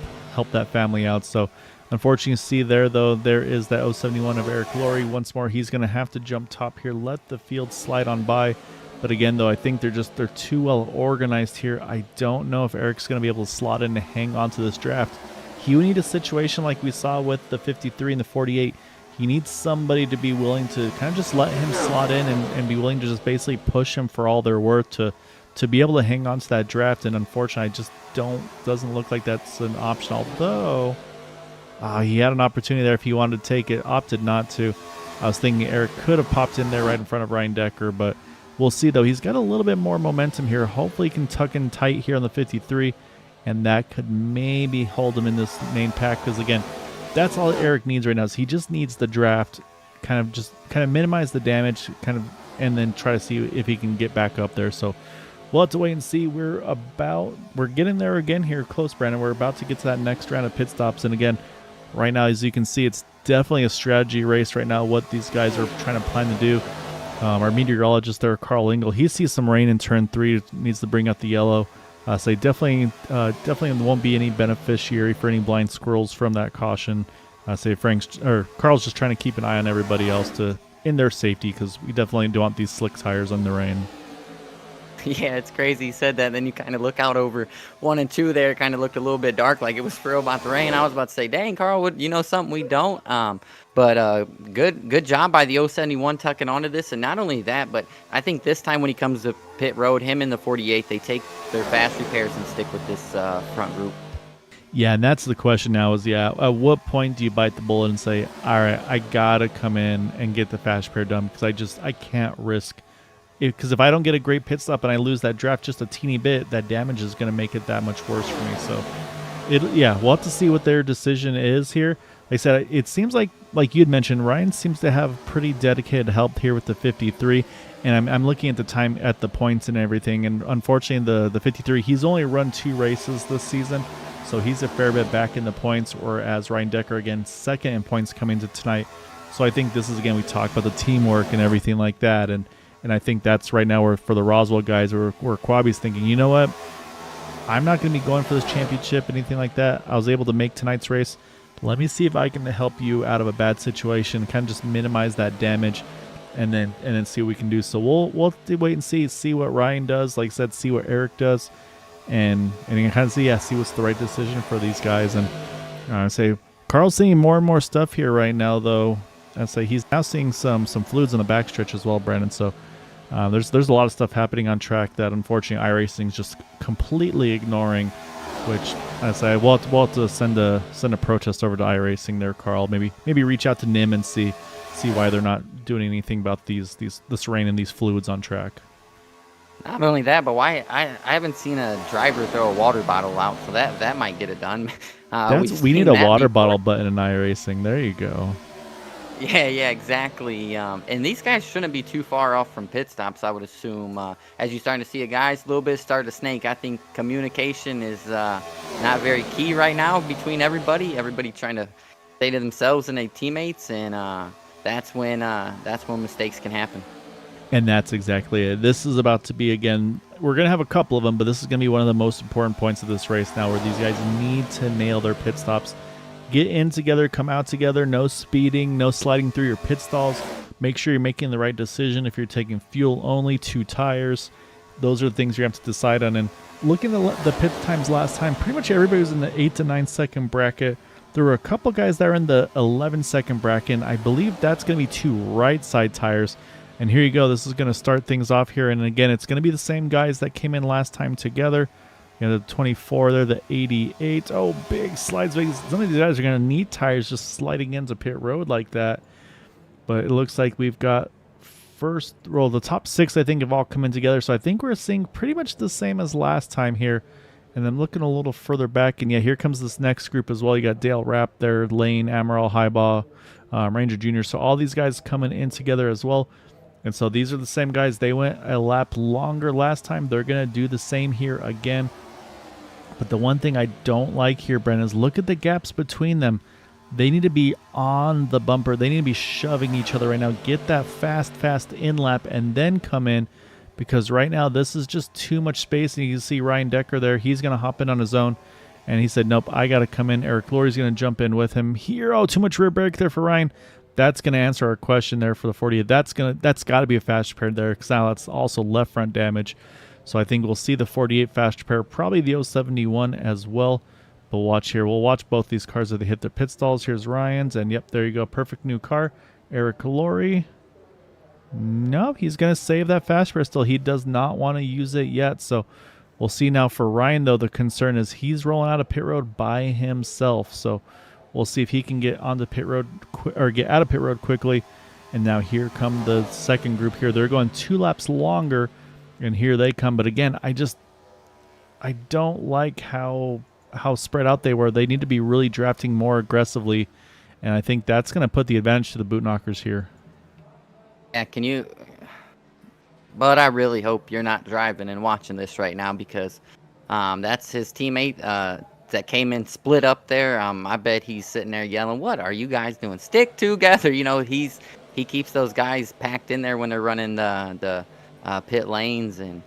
that family out. So unfortunately, you see there is that 071 of Eric Laurie. Once more, he's going to have to jump top here, let the field slide on by. But again, though, I think they're too well organized here. I don't know if Eric's going to be able to slot in to hang on to this draft. He would need a situation like we saw with the 53 and the 48. He needs somebody to be willing to kind of just let him slot in and be willing to just basically push him for all they're worth to be able to hang on to that draft. And unfortunately, I just doesn't look like that's an option. Although he had an opportunity there if he wanted to take it, opted not to. I was thinking Eric could have popped in there right in front of Ryan Decker, but we'll see though. He's got a little bit more momentum here. Hopefully he can tuck in tight here on the 53. And that could maybe hold him in this main pack, because again, that's all Eric needs right now. Is he just needs the draft, kind of minimize the damage, and then try to see if he can get back up there. So we'll have to wait and see. We're getting there again here, close, Brandon. We're about to get to that next round of pit stops, and again, right now, as you can see, it's definitely a strategy race right now. What these guys are trying to plan to do. Our meteorologist there, Carl Engel, he sees some rain in turn 3. Needs to bring out the yellow. So definitely won't be any beneficiary for any blind squirrels from that caution. Carl's just trying to keep an eye on everybody else in their safety, because we definitely don't want these slick tires on the rain. Yeah, it's crazy you said that. And then you kind of look out over 1 and 2 there, kind of looked a little bit dark, like it was for real about the rain. I was about to say, dang, Carl, you know something we don't? But good job by the 071 tucking onto this. And not only that, but I think this time when he comes to pit road, him and the 48, they take their fast repairs and stick with this front group. Yeah, and that's the question now is, at what point do you bite the bullet and say, all right, I got to come in and get the fast repair done, because I can't risk it, because if I don't get a great pit stop and I lose that draft just a teeny bit, that damage is going to make it that much worse for me. So, we'll have to see what their decision is here. Like I said, it seems like you had mentioned, Ryan seems to have pretty dedicated help here with the 53, and I'm looking at the time, at the points and everything, and unfortunately the 53, he's only run 2 races this season, so he's a fair bit back in the points, whereas Ryan Decker, again, second in points coming to tonight. So I think this is, again, we talk about the teamwork and everything like that, and I think that's right now where for the Roswell guys, where Quabi's thinking, you know what, I'm not going to be going for this championship, anything like that. I was able to make tonight's race. Let me see if I can help you out of a bad situation, kind of just minimize that damage, and then see what we can do. So we'll wait and see what Ryan does. Like I said, see what Eric does, and you can kind of see what's the right decision for these guys. And say Carl's seeing more and more stuff here right now, though. I say he's now seeing some fluids on the backstretch as well, Brandon. So there's a lot of stuff happening on track that unfortunately iRacing's just completely ignoring. Which I say we'll have to send a protest over to iRacing there, Carl. Maybe reach out to NIM and see why they're not doing anything about this rain and these fluids on track. Not only that, but why I haven't seen a driver throw a water bottle out, so that might get it done. We need a water bottle button in iRacing. There you go. Yeah, exactly. And these guys shouldn't be too far off from pit stops, I would assume. As you're starting to see guys, a little bit start to snake. I think communication is not very key right now between everybody. Everybody trying to stay to themselves and their teammates, and that's when mistakes can happen. And that's exactly it. This is about to be, again, we're going to have a couple of them, but this is going to be one of the most important points of this race now, where these guys need to nail their pit stops. Get in together, come out together, no speeding, no sliding through your pit stalls. Make sure you're making the right decision. If you're taking fuel only, 2 tires, those are the things you have to decide on. And looking at the pit times last time, pretty much everybody was in the 8 to 9 second bracket. There were a couple guys that were in the 11 second bracket, and I believe that's going to be 2 right side tires. And here you go. This is going to start things off here. And again, it's going to be the same guys that came in last time together. You know, the 24 there, the 88. Oh, big slides. Some of these guys are going to need tires just sliding into pit road like that. But it looks like we've got the top 6, I think, have all come in together. So I think we're seeing pretty much the same as last time here. And then looking a little further back, and yeah, here comes this next group as well. You got Dale Rapp there, Lane, Amaral, Highball, Ranger Jr. So all these guys coming in together as well. And so these are the same guys. They went a lap longer last time. They're going to do the same here again. But the one thing I don't like here, Brennan, is look at the gaps between them. They need to be on the bumper. They need to be shoving each other right now. Get that fast in lap and then come in. Because right now this is just too much space. And you can see Ryan Decker there. He's going to hop in on his own. And he said, nope, I got to come in. Eric Lorry's going to jump in with him here. Oh, too much rear brake there for Ryan. That's going to answer our question there for the 48. That's got to be a fast repair there, because now that's also left front damage. So I think we'll see the 48 fast repair, probably the 071 as well. But watch here. We'll watch both these cars as they hit their pit stalls. Here's Ryan's, and yep, there you go. Perfect new car. Eric Laurie. No, he's going to save that fast repair still. He does not want to use it yet. So we'll see now for Ryan, though. The concern is he's rolling out of pit road by himself. So we'll see if he can get onto pit road or get out of pit road quickly. And now here come the second group here. They're going 2 laps longer, and here they come. But again, I don't like how spread out they were. They need to be really drafting more aggressively, and I think that's going to put the advantage to the boot knockers here. Yeah, but I really hope you're not driving and watching this right now, because that's his teammate that came in split up there. I bet he's sitting there yelling, "What are you guys doing? Stick together!" You know, he keeps those guys packed in there when they're running the pit lanes and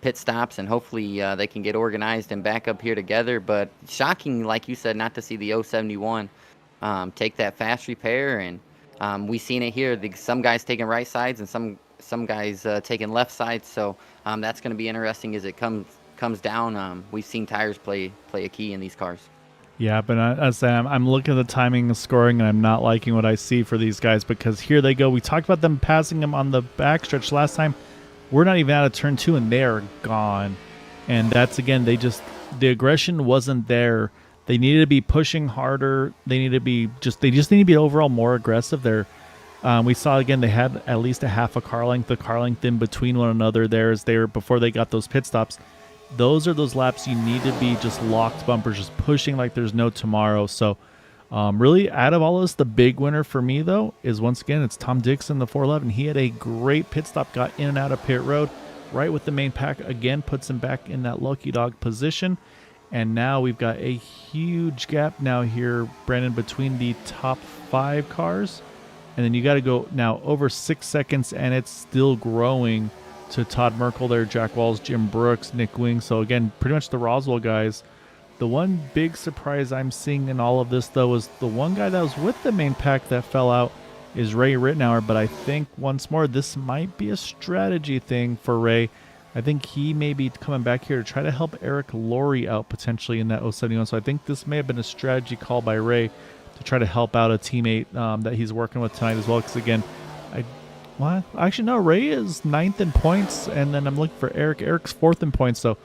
pit stops, and hopefully they can get organized and back up here together. But shocking, like you said, not to see the 071 take that fast repair. And we've seen it here. Some guys taking right sides and some guys taking left sides. So that's going to be interesting as it comes down. We've seen tires play a key in these cars. Yeah, but I'm looking at the timing and scoring, and I'm not liking what I see for these guys, because here they go. We talked about them passing them on the backstretch last time. We're not even out of turn 2, and they are gone. And that's, again, the aggression wasn't there. They needed to be pushing harder. They just need to be overall more aggressive there. We saw, again, they had at least a half a car length in between one another there before they got those pit stops. Those are those laps you need to be just locked bumpers, just pushing like there's no tomorrow. So really, out of all this, the big winner for me, though, is once again, it's Tom Dixon, the 411. He had a great pit stop, got in and out of pit road, right with the main pack. Again, puts him back in that lucky dog position. And now we've got a huge gap now here, Brandon, between the top 5 cars. And then you got to go now over 6 seconds, and it's still growing to Todd Merkel there, Jack Walls, Jim Brooks, Nick Wing. So again, pretty much the Roswell guys. The one big surprise I'm seeing in all of this, though, is the one guy that was with the main pack that fell out is Ray Rittenauer. But I think once more, this might be a strategy thing for Ray. I think he may be coming back here to try to help Eric Laurie out potentially in that 071. So I think this may have been a strategy call by Ray to try to help out a teammate that he's working with tonight as well. Because again, actually no, Ray is 9th in points, and then I'm looking for Eric. Eric's 4th in points. So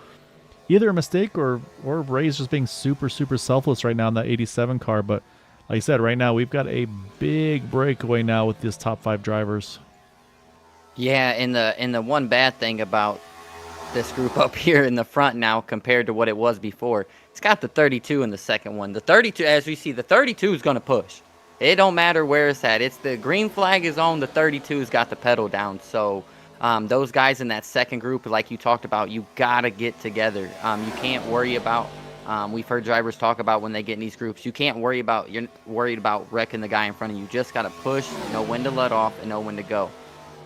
either a mistake or Ray's just being super selfless right now in that 87 car. But like I said, right now we've got a big breakaway now with these top 5 drivers. Yeah, and the one bad thing about this group up here in the front now compared to what it was before, it's got the 32 in the second one. The 32, as we see, the 32 is going to push. It don't matter where it's at. It's the green flag is on, the 32's got the pedal down. So those guys in that second group, like you talked about, you got to get together. You can't worry about, we've heard drivers talk about when they get in these groups, you can't worry about, you're worried about wrecking the guy in front of you. You just got to push, know when to let off, and know when to go.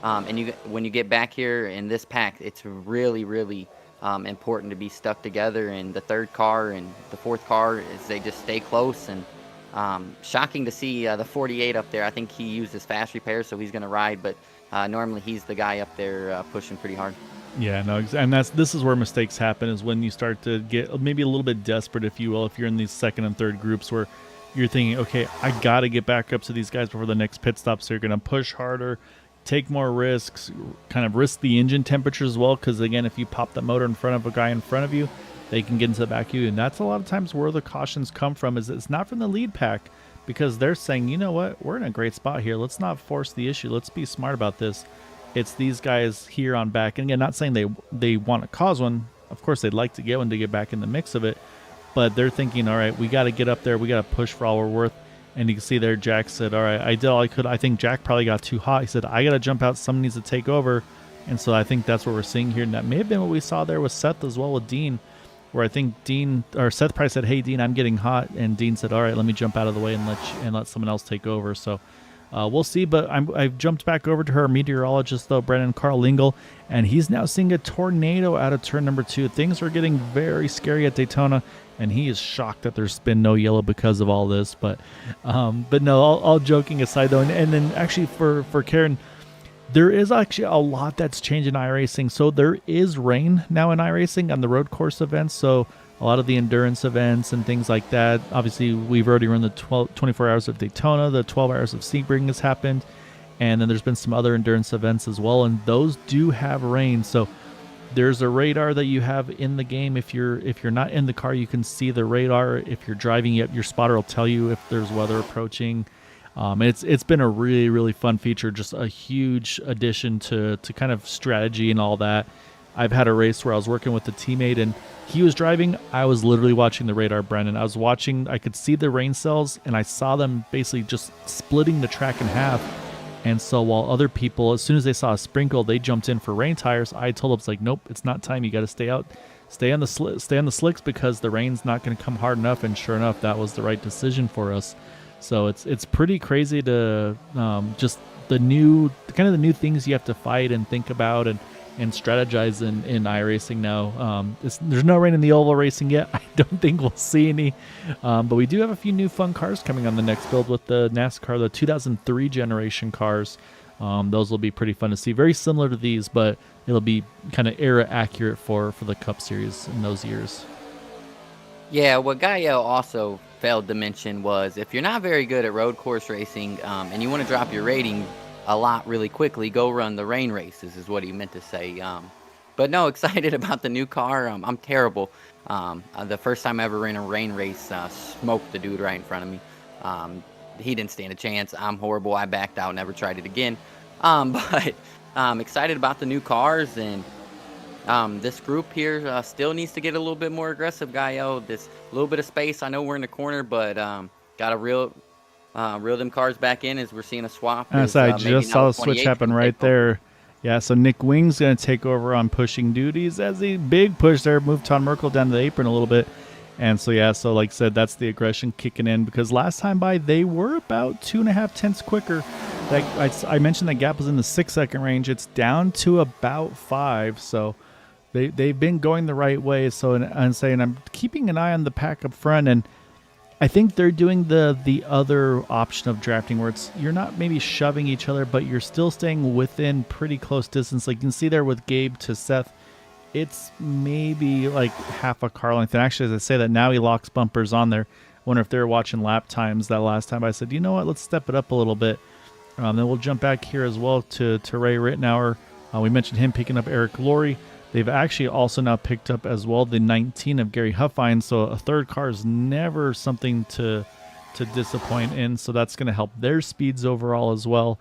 And when you get back here in this pack, it's really important to be stuck together. And the third car and the fourth car, is they just stay close. And shocking to see the 48 up there. I think he uses fast repair, so he's going to ride. But normally he's the guy up there pushing pretty hard. Yeah, no, and this is where mistakes happen, is when you start to get maybe a little bit desperate, if you will, if you're in these second and third groups where you're thinking, okay, I got to get back up to these guys before the next pit stop. So you're going to push harder, take more risks, kind of risk the engine temperature as well, because again, if you pop the motor in front of a guy in front of you, they can get into the back of you. And that's a lot of times where the cautions come from, is it's not from the lead pack, because they're saying, you know what, we're in a great spot here, let's not force the issue, let's be smart about this. It's these guys here on back, and again, not saying they want to cause one, of course they'd like to get one to get back in the mix of it, but they're thinking, all right, we got to get up there, we got to push for all we're worth. And you can see there, Jack said, all right, I did all I could. I think Jack probably got too hot. He said, I got to jump out. Someone needs to take over. And so I think that's what we're seeing here. And that may have been what we saw there with Seth as well with Dean, where I think Seth probably said, hey, Dean, I'm getting hot. And Dean said, all right, let me jump out of the way and let someone else take over. So we'll see. But I've jumped back over to her meteorologist, though, Brennan Carl Lingle, and he's now seeing a tornado out of turn number 2. Things are getting very scary at Daytona. And he is shocked that there's been no yellow because of all this. But no, all joking aside, though. And then actually for Karen, there is actually a lot that's changed in iRacing. So there is rain now in iRacing on the road course events. So a lot of the endurance events and things like that. Obviously, we've already run the 24 hours of Daytona. The 12 hours of Sebring has happened. And then there's been some other endurance events as well. And those do have rain. So there's a radar that you have in the game. If you're not in the car, you can see the radar. If you're driving it, your spotter will tell you if there's weather approaching. It's been a really fun feature, just a huge addition to kind of strategy and all that. I've had a race where I was working with a teammate and he was driving. I was literally watching the radar, Brennan. I could see the rain cells and I saw them basically just splitting the track in half. And so while other people, as soon as they saw a sprinkle, they jumped in for rain tires. I told them, it's like, nope, it's not time. You got to stay out, stay on the slicks because the rain's not going to come hard enough. And sure enough, that was the right decision for us. So it's pretty crazy to just the new things you have to fight and think about and strategize in iRacing now. There's no rain in the oval racing yet. I don't think we'll see any. But we do have a few new fun cars coming on the next build with the NASCAR, the 2003 generation cars. Those will be pretty fun to see. Very similar to these, but it'll be kind of era accurate for the Cup Series in those years. Yeah, what Gael also failed to mention was if you're not very good at road course racing and you want to drop your rating a lot really quickly, go run the rain races is what he meant to say. But no, excited about the new car. I'm terrible. The first time I ever ran a rain race, smoked the dude right in front of me. He didn't stand a chance. I'm horrible. I backed out, never tried it again. But excited about the new cars, and this group here still needs to get a little bit more aggressive, Gaio. This little bit of space. I know we're in the corner, but got to reel them cars back in as we're seeing a swap. I just saw the switch happen right there. Yeah, so Nick Wing's going to take over on pushing duties as a big push there, moved Tom Merkel down to the apron a little bit. And so, yeah, so like I said, that's the aggression kicking in because last time by, they were about 2.5 tenths quicker. I mentioned that gap was in the 6-second range. It's down to about 5, so they've been going the right way. So I'm keeping an eye on the pack up front, and I think they're doing the other option of drafting where you're not maybe shoving each other, but you're still staying within pretty close distance. Like you can see there with Gabe to Seth, it's maybe like half a car length. And actually, as I say that, now he locks bumpers on there. I wonder if they were watching lap times that last time. I said, you know what, let's step it up a little bit. Then we'll jump back here as well to Ray Rittenauer. We mentioned him picking up Eric Laurie. They've actually also now picked up as well the 19 of Gary Huffine. So a third car is never something to disappoint in. So that's going to help their speeds overall as well.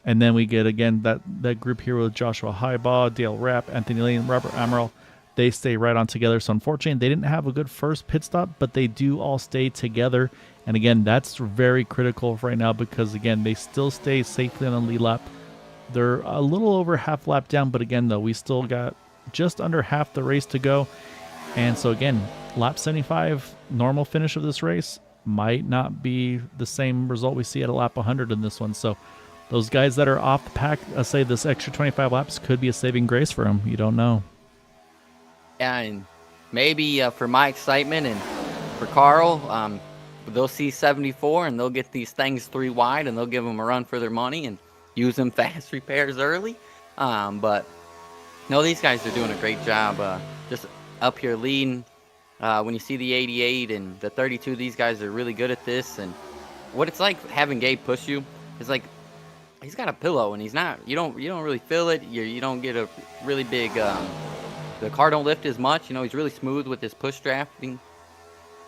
And then we get, again, that group here with Joshua Highbaugh, Dale Rapp, Anthony Lane, Robert Amaral. They stay right on together. So unfortunately, they didn't have a good first pit stop, but they do all stay together. And again, that's very critical right now because, again, they still stay safely on the lead lap. They're a little over half lap down, but again, though, we still got just under half the race to go. And so, again, lap 75, normal finish of this race, might not be the same result we see at a lap 100 in this one. So those guys that are off the pack, say this extra 25 laps could be a saving grace for them. You don't know. Yeah, and maybe for my excitement and for Carl, they'll see 74 and they'll get these things 3 wide and they'll give them a run for their money and use them fast repairs early. But no, these guys are doing a great job just up here leading. When you see the 88 and the 32, these guys are really good at this. And what it's like having Gabe push you is like he's got a pillow and he's not. You don't really feel it. You don't get a really big. The car don't lift as much. He's really smooth with his push drafting.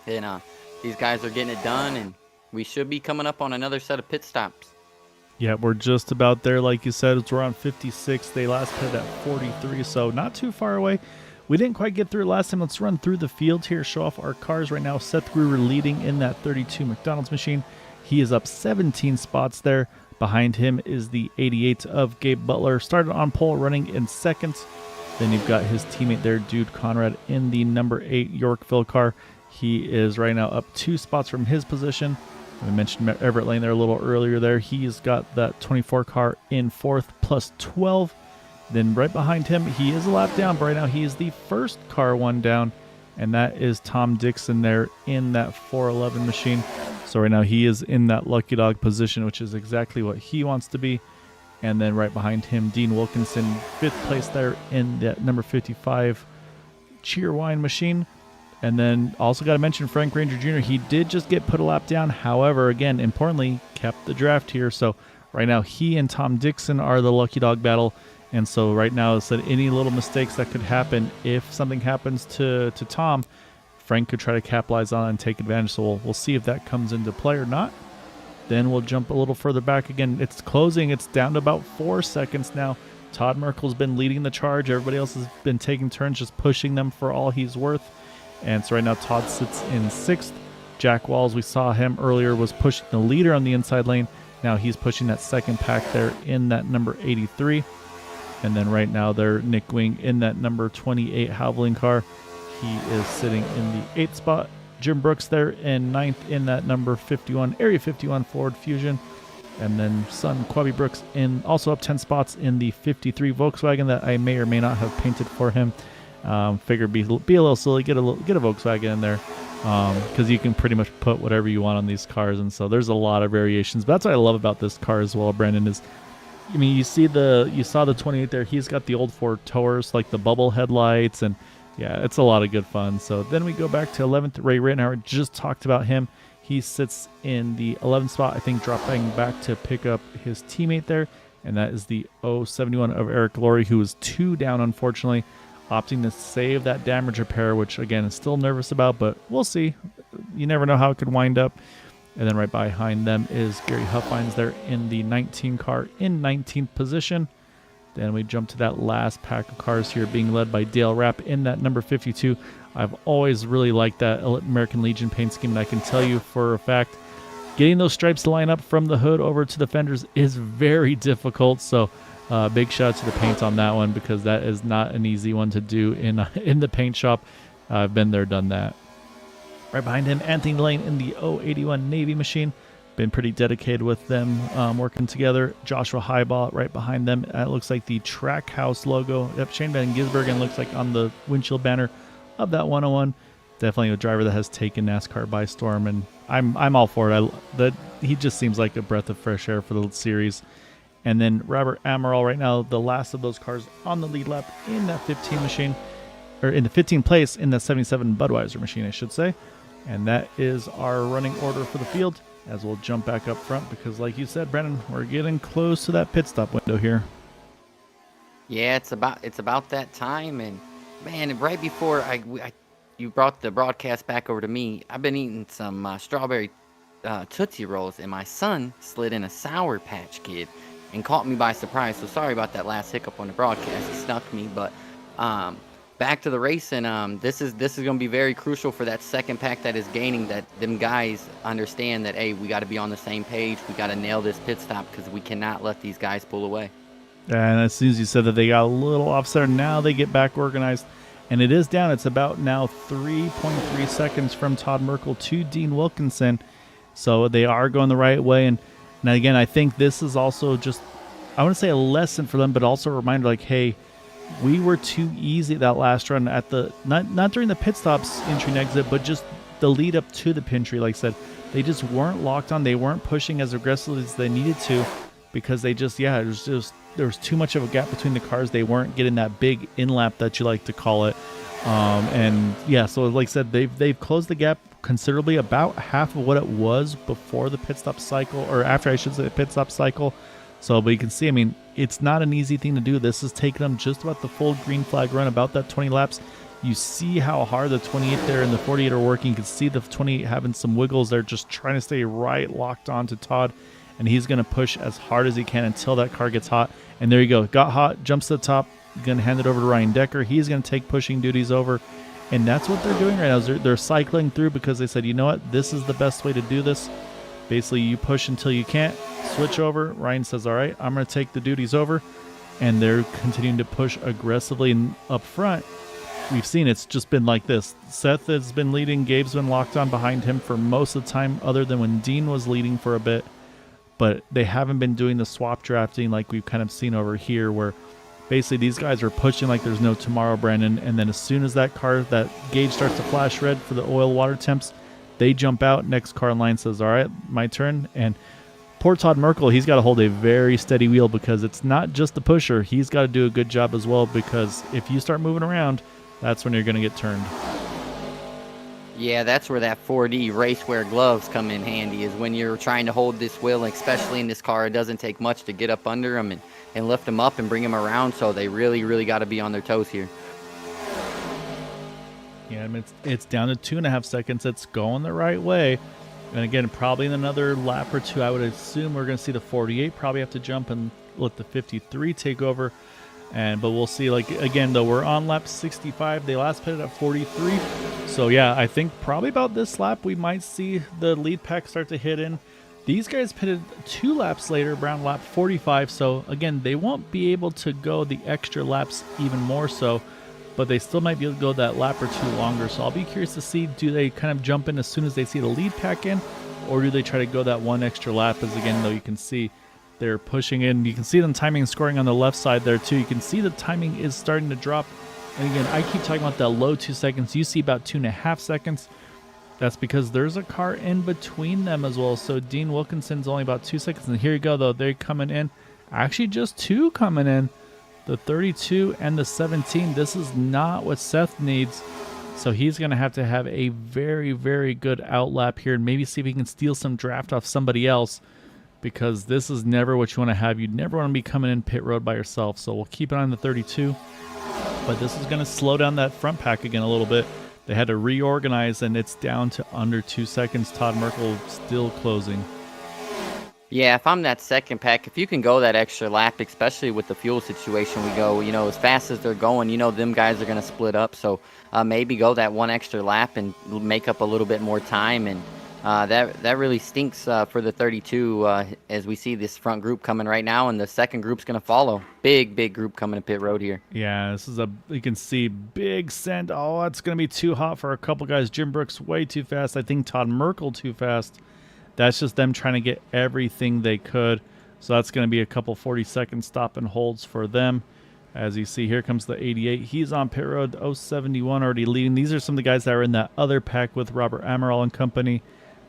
And these guys are getting it done, and we should be coming up on another set of pit stops. Yeah, we're just about there. Like you said, it's around 56. They last pitted at 43, so not too far away. We didn't quite get through it last time. Let's run through the field here, show off our cars right now. Seth Gruber leading in that 32 McDonald's machine. He is up 17 spots there. Behind him is the 88 of Gabe Butler. Started on pole, running in second. Then you've got his teammate there, Dude Conrad, in the number 8 Yorkville car. He is right now up 2 spots from his position. We mentioned Everett Lane there a little earlier there. He's got that 24 car in 4th, plus 12. Then right behind him, he is a lap down, but right now he is the first car one down, and that is Tom Dixon there in that 411 machine. So right now he is in that lucky dog position, which is exactly what he wants to be. And then right behind him, Dean Wilkinson, 5th place there in that number 55 Cheerwine machine. And then also got to mention Frank Ranger Jr. He did just get put a lap down. However, again, importantly, kept the draft here. So right now he and Tom Dixon are the lucky dog battle. And so right now it's that any little mistakes that could happen, if something happens to Tom, Frank could try to capitalize on it and take advantage. So we'll see if that comes into play or not. Then we'll jump a little further back again. It's closing. It's down to about 4 seconds now. Todd Merkel's been leading the charge. Everybody else has been taking turns just pushing them for all he's worth. And so right now Todd sits in 6th. Jack Walls, we saw him earlier, was pushing the leader on the inside lane. Now he's pushing that second pack there in that number 83. And then right now there, Nick Wing in that number 28 Havoline car. He is sitting in the 8th spot. Jim Brooks there in 9th in that number 51, Area 51 Ford Fusion. And then son Quabi Brooks in also up 10 spots in the 53 Volkswagen that I may or may not have painted for him. Figure be a little silly, get a Volkswagen in there, because you can pretty much put whatever you want on these cars, and so there's a lot of variations. But that's what I love about this car as well, Brandon, is, I mean, you saw the 28 there. He's got the old Ford Taurus, like the bubble headlights, and yeah, it's a lot of good fun. So then we go back to 11th. Ray Rittenauer, just talked about him. He sits in the 11th spot, I think, dropping back to pick up his teammate there, and that is the 071 of Eric Laurie, who is 2 down, unfortunately, opting to save that damage repair, which, again, is still nervous about, but we'll see. You never know how it could wind up. And then right behind them is Gary Huffines there in the 19 car in 19th position. Then we jump to that last pack of cars here, being led by Dale Rapp in that number 52. I've always really liked that American Legion paint scheme, and I can tell you for a fact, getting those stripes to line up from the hood over to the fenders is very difficult. So big shout out to the paint on that one, because that is not an easy one to do in the paint shop. I've been there, done that. Right behind him, Anthony Lane in the 081 Navy machine. Been pretty dedicated with them working together. Joshua Highbaugh right behind them. It looks like the Trackhouse logo. Yep, Shane Van Gisbergen looks like on the windshield banner of that 101. Definitely a driver that has taken NASCAR by storm, and I'm all for it. He just seems like a breath of fresh air for the series. And then Robert Amaral right now, the last of those cars on the lead lap in that 15 machine. or in the 15th place in the 77 Budweiser machine, I should say. And that is our running order for the field, as we'll jump back up front because, like you said, Brandon, we're getting close to that pit stop window here. Yeah, it's about that time, and man, right before you brought the broadcast back over to me, I've been eating some strawberry Tootsie Rolls, and my son slid in a Sour Patch Kid and caught me by surprise. So sorry about that last hiccup on the broadcast. It snuck me, but back to the race, and this is going to be very crucial for that second pack that is gaining. That them guys understand that, hey, we got to be on the same page. We got to nail this pit stop because we cannot let these guys pull away. And as soon as you said that they got a little offset, now they get back organized. And it is down. It's about now 3.3 seconds from Todd Merkel to Dean Wilkinson. So they are going the right way. And again, I think this is also just, I want to say a lesson for them, but also a reminder like, hey, we were too easy that last run at the, not during the pit stops, entry and exit, but just the lead up to the pin tree. Like I said, they just weren't locked on. They weren't pushing as aggressively as they needed to because they just, yeah, there was too much of a gap between the cars. They weren't getting that big in lap that you like to call it. And yeah, so like I said, they've closed the gap considerably, about half of what it was before the pit stop cycle, or after I should say the pit stop cycle. So, but you can see, I mean, it's not an easy thing to do. This has taken them just about the full green flag run, about that 20 laps. You see how hard the 28 there and the 48 are working. You can see the 28 having some wiggles. They're just trying to stay right locked on to Todd, and he's going to push as hard as he can until that car gets hot. And there you go. Got hot, jumps to the top, going to hand it over to Ryan Decker. He's going to take pushing duties over. And that's what they're doing right now. They're cycling through because they said, you know what, this is the best way to do this. Basically, you push until you can't, switch over. Ryan says, all right, I'm going to take the duties over. And they're continuing to push aggressively. And up front, we've seen it's just been like this. Seth has been leading. Gabe's been locked on behind him for most of the time, other than when Dean was leading for a bit. But they haven't been doing the swap drafting like we've kind of seen over here, where basically these guys are pushing like there's no tomorrow, Brandon. And then as soon as that gauge starts to flash red for the oil water temps, they jump out. Next car in line says, all right, my turn. And poor Todd Merkel, he's got to hold a very steady wheel because it's not just the pusher. He's got to do a good job as well, because if you start moving around, that's when you're going to get turned. Yeah, that's where that 4D racewear gloves come in handy, is when you're trying to hold this wheel, especially in this car. It doesn't take much to get up under them and lift them up and bring them around, so they really, really got to be on their toes here. Yeah, I mean, it's down to 2.5 seconds. It's going the right way. And again, probably in another lap or two, I would assume we're going to see the 48 probably have to jump and let the 53 take over. But we'll see. Like, again, though, we're on lap 65. They last pitted at 43. So yeah, I think probably about this lap we might see the lead pack start to hit in. These guys pitted 2 laps later, around lap 45. So again, they won't be able to go the extra laps even more so, but they still might be able to go that lap or two longer. So I'll be curious to see, do they kind of jump in as soon as they see the lead pack in, or do they try to go that one extra lap? As again, though, you can see they're pushing in. You can see them timing and scoring on the left side there too. You can see the timing is starting to drop. And again, I keep talking about that low 2 seconds. You see about 2.5 seconds. That's because there's a car in between them as well. So Dean Wilkinson's only about 2 seconds. And here you go, though. They're coming in. Actually, just 2 coming in. The 32 and the 17. This is not what Seth needs. So he's going to have a very, very good outlap here, and maybe see if he can steal some draft off somebody else, because this is never what you want to have. You'd never want to be coming in pit road by yourself. So we'll keep it on the 32. But this is going to slow down that front pack again a little bit. They had to reorganize, and it's down to under 2 seconds. Todd Merkel still closing. Yeah, if I'm that second pack, if you can go that extra lap, especially with the fuel situation we go, as fast as they're going, them guys are going to split up. So maybe go that one extra lap and make up a little bit more time. And that really stinks for the 32 as we see this front group coming right now, and the second group's going to follow. Big group coming to pit road here. Yeah, this is you can see big send. Oh, it's going to be too hot for a couple guys. Jim Brooks way too fast. I think Todd Merkel too fast. That's just them trying to get everything they could. So that's going to be a couple 40-second stop and holds for them. As you see, here comes the 88. He's on pit road. 071 already leading. These are some of the guys that are in that other pack with Robert Amaral and company.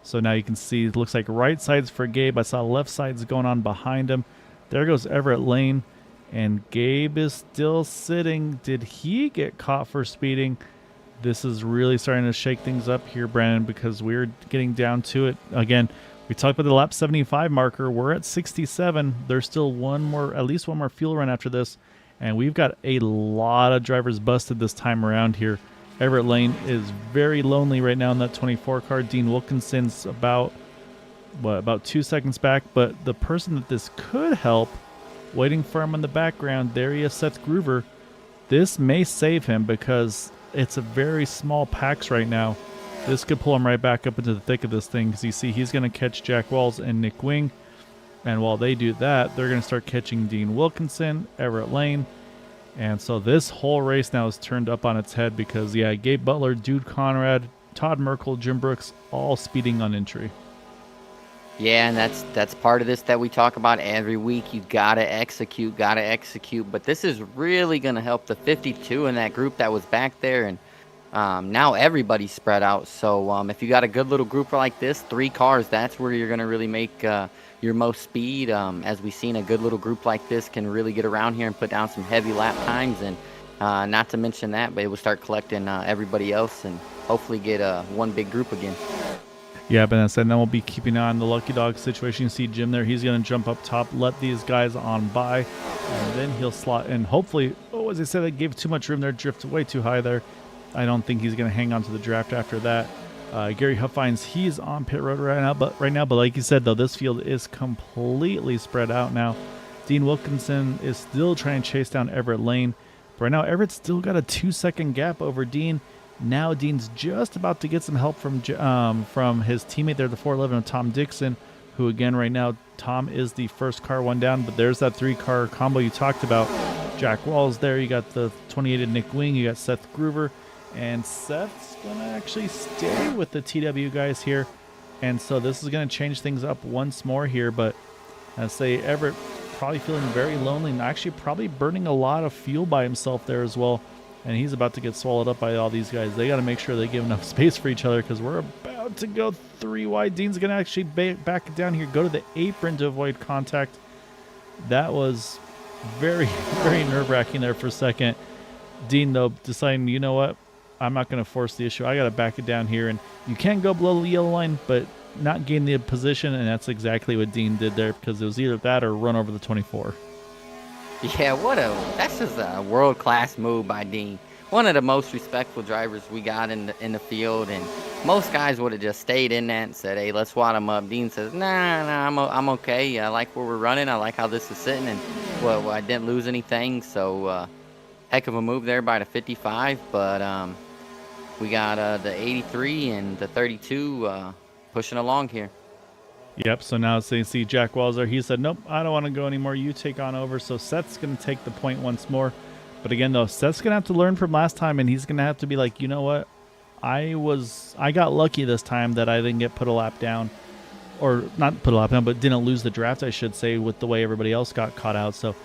So now you can see it looks like right side's for Gabe. I saw left side's going on behind him. There goes Everett Lane. And Gabe is still sitting. Did he get caught for speeding? This is really starting to shake things up here, Brandon, because we're getting down to it. Again, we talked about the lap 75 marker. We're at 67. There's still at least one more fuel run after this. And we've got a lot of drivers busted this time around here. Everett Lane is very lonely right now in that 24 car. Dean Wilkinson's about 2 seconds back. But the person that this could help, waiting for him in the background, there he is, Seth Groover. This may save him because it's a very small PAX right now. This could pull him right back up into the thick of this thing, because you see he's going to catch Jack Walls and Nick Wing. And while they do that, they're going to start catching Dean Wilkinson, Everett Lane. And so this whole race now is turned up on its head because, yeah, Gabe Butler, Dude Conrad, Todd Merkel, Jim Brooks, all speeding on entry. Yeah, and that's part of this that we talk about every week. You gotta execute. But this is really gonna help the 52 in that group that was back there, and now everybody's spread out. So if you got a good little group like this, 3 cars, that's where you're gonna really make your most speed. As we've seen, a good little group like this can really get around here and put down some heavy lap times, and not to mention that, but it will start collecting everybody else and hopefully get one big group again. Yeah, but then we'll be keeping an eye on the Lucky Dog situation. You see Jim there. He's going to jump up top, let these guys on by, and then he'll slot. And hopefully, as I said, they gave too much room there, drifted way too high there. I don't think he's going to hang on to the draft after that. Gary Huffines, he's on pit road right now. But like you said, though, this field is completely spread out now. Dean Wilkinson is still trying to chase down Everett Lane. But right now, Everett's still got a 2-second gap over Dean. Now Dean's just about to get some help from his teammate there, the 411 of Tom Dixon, who again right now Tom is the first car one down, but there's that 3-car combo you talked about. Jack Walls there, you got the 28 of Nick Wing, you got Seth Groover, and Seth's gonna actually stay with the TW guys here, and so this is gonna change things up once more here. But I say Everett probably feeling very lonely and actually probably burning a lot of fuel by himself there as well. And he's about to get swallowed up by all these guys. They got to make sure they give enough space for each other because we're about to go 3 wide. Dean's going to actually back it down here, go to the apron to avoid contact. That was very, very nerve-wracking there for a second. Dean, though, deciding, you know what? I'm not going to force the issue. I got to back it down here. And you can go below the yellow line, but not gain the position. And that's exactly what Dean did there because it was either that or run over the 24. Yeah, that's just a world-class move by Dean. One of the most respectful drivers we got in the field, and most guys would have just stayed in that and said, "Hey, let's wad him up." Dean says, "Nah, I'm okay. I like where we're running. I like how this is sitting, and well, I didn't lose anything." So, heck of a move there by the 55, but we got the 83 and the 32 pushing along here. Yep, so now they see Jack Walls there. He said, nope, I don't want to go anymore. You take on over. So Seth's going to take the point once more. But again, though, Seth's going to have to learn from last time, and he's going to have to be like, you know what? I got lucky this time that I didn't get put a lap down. Or not put a lap down, but didn't lose the draft, I should say, with the way everybody else got caught out. So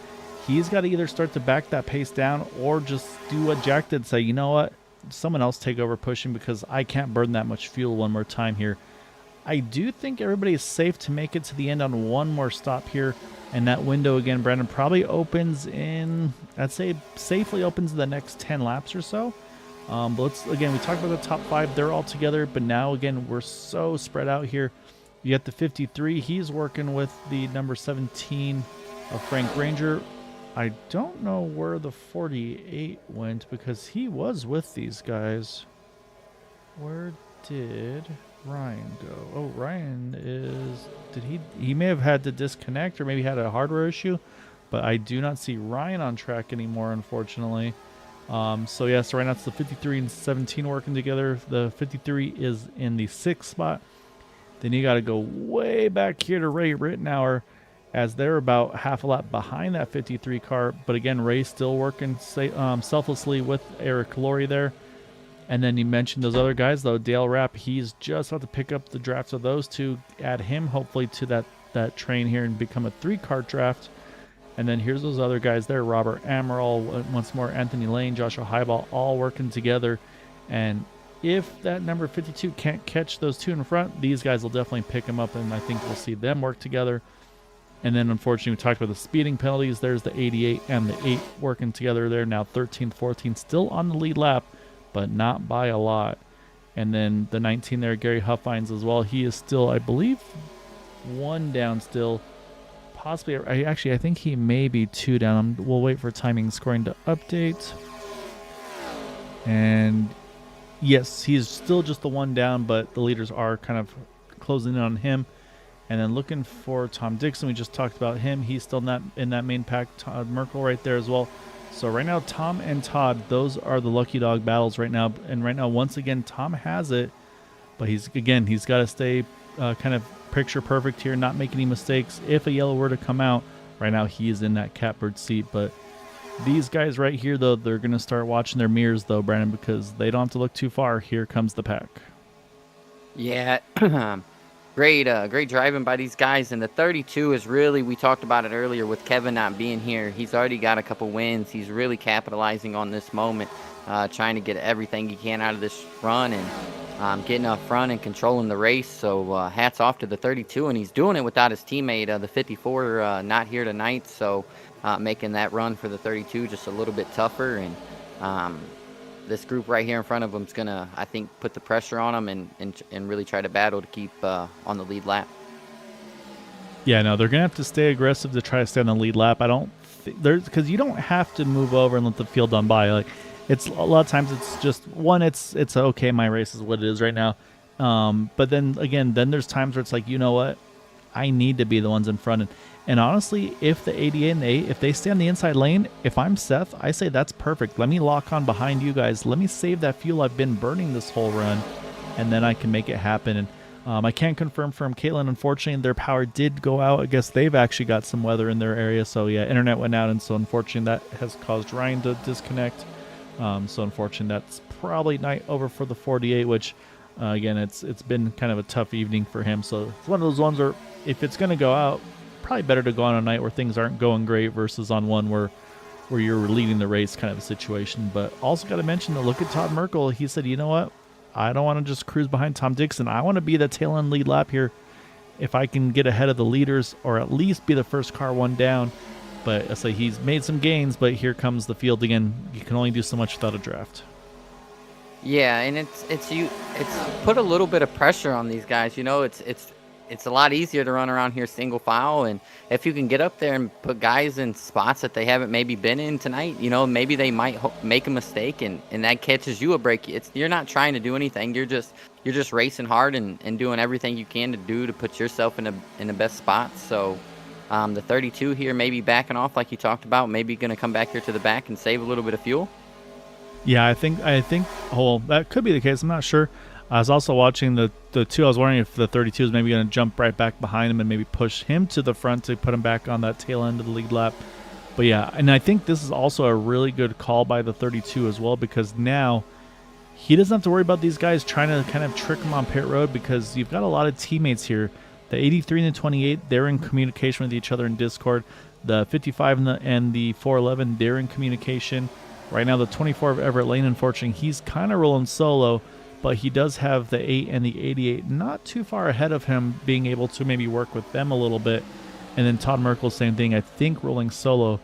he's got to either start to back that pace down or just do what Jack did, say, you know what? Someone else take over pushing because I can't burn that much fuel one more time here. I do think everybody is safe to make it to the end on one more stop here. And that window again, Brandon, probably opens in, I'd say safely opens in the next 10 laps or so. But we talked about the top 5. They're all together. But now, again, we're so spread out here. You got the 53. He's working with the number 17 of Frank Ranger. I don't know where the 48 went because he was with these guys. Where did Ryan go? Oh, Ryan he may have had to disconnect or maybe had a hardware issue, but I do not see Ryan on track anymore, unfortunately. So right now it's the 53 and 17 working together. The 53 is in the 6th spot. Then you got to go way back here to Ray Rittenauer as they're about half a lap behind that 53 car. But again, Ray's still working selflessly with Eric Laurie there. And then you mentioned those other guys, though. Dale Rapp, he's just about to pick up the draft of those two, add him hopefully to that train here and become a 3-car draft. And then here's those other guys there, Robert Amaral, once more, Anthony Lane, Joshua Highball, all working together. And if that number 52 can't catch those two in front, these guys will definitely pick them up, and I think we'll see them work together. And then, unfortunately, we talked about the speeding penalties. There's the 88 and the 8 working together there. Now 13th, 14th, still on the lead lap, but not by a lot. And then the 19 there, Gary Huffines as well. He is still, I believe, 1 down still. Possibly, I think he may be 2 down. We'll wait for timing scoring to update. And yes, he's still just the 1 down, but the leaders are kind of closing in on him. And then looking for Tom Dixon, we just talked about him. He's still not in that main pack. Todd Merkel right there as well. So right now, Tom and Todd, those are the lucky dog battles right now. And right now, once again, Tom has it, but he's got to stay kind of picture perfect here, not make any mistakes. If a yellow were to come out, right now he is in that catbird seat. But these guys right here, though, they're going to start watching their mirrors, though, Brandon, because they don't have to look too far. Here comes the pack. Yeah, great driving by these guys. And the 32 is really, we talked about it earlier with Kevin not being here. He's already got a couple wins. He's really capitalizing on this moment, trying to get everything he can out of this run and getting up front and controlling the race. So hats off to the 32, and he's doing it without his teammate, the 54, not here tonight. So making that run for the 32 just a little bit tougher. And this group right here in front of him is going to, I think, put the pressure on him and really try to battle to keep on the lead lap. Yeah, no, they're going to have to stay aggressive to try to stay on the lead lap. I don't think there's, because you don't have to move over and let the field on by. Like, it's a lot of times it's just one, it's okay, my race is what it is right now. But then again, then there's times where it's like, you know what, I need to be the ones in front. And honestly, if the 88 and the 8, if they stay on the inside lane, if I'm Seth, I say that's perfect. Let me lock on behind you guys. Let me save that fuel I've been burning this whole run, and then I can make it happen. And I can't confirm from Caitlin. Unfortunately, their power did go out. I guess they've actually got some weather in their area. So yeah, internet went out, and so unfortunately that has caused Ryan to disconnect. So unfortunately, that's probably night over for the 48, which again, it's been kind of a tough evening for him. So it's one of those ones where if it's going to go out, probably better to go on a night where things aren't going great versus on one where you're leading the race kind of a situation. But also got to mention that look at Todd Merkel. He said, you know what? I don't want to just cruise behind Tom Dixon. I want to be the tail end lead lap here if I can get ahead of the leaders or at least be the first car 1 down. But I say he's made some gains, but here comes the field again. You can only do so much without a draft. Yeah, and it's put a little bit of pressure on these guys. You know, it's a lot easier to run around here single file, and if you can get up there and put guys in spots that they haven't maybe been in tonight, you know, maybe they might make a mistake and that catches you a break. You're not trying to do anything. You're just racing hard and doing everything you can to do to put yourself in the best spot. So the 32 here maybe backing off like you talked about, maybe going to come back here to the back and save a little bit of fuel. Yeah, I think well, that could be the case. I'm not sure. I was also watching the 2. I was wondering if the 32 is maybe going to jump right back behind him and maybe push him to the front to put him back on that tail end of the lead lap. But yeah, and I think this is also a really good call by the 32 as well, because now he doesn't have to worry about these guys trying to kind of trick him on pit road, because you've got a lot of teammates here. The 83 and the 28, they're in communication with each other in Discord. The 55 and the 411, they're in communication. Right now, the 24 of Everett Lane, unfortunately, he's kind of rolling solo, but he does have the 8 and the 88 not too far ahead of him, being able to maybe work with them a little bit. And then Todd Merkel, same thing, I think rolling solo.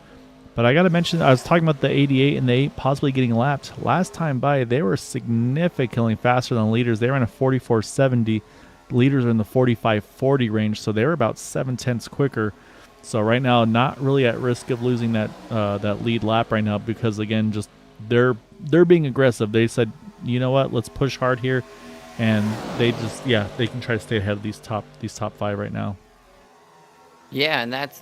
But I got to mention, I was talking about the 88 and the 8 possibly getting lapped. Last time by, they were significantly faster than the leaders. They were in a 44.70. Leaders are in the 45.40 range, so they were about 7/10 quicker. So right now, not really at risk of losing that lead lap right now, because again, just they're being aggressive. They said, you know what, let's push hard here, and they can try to stay ahead of these top 5 right now. Yeah, and that's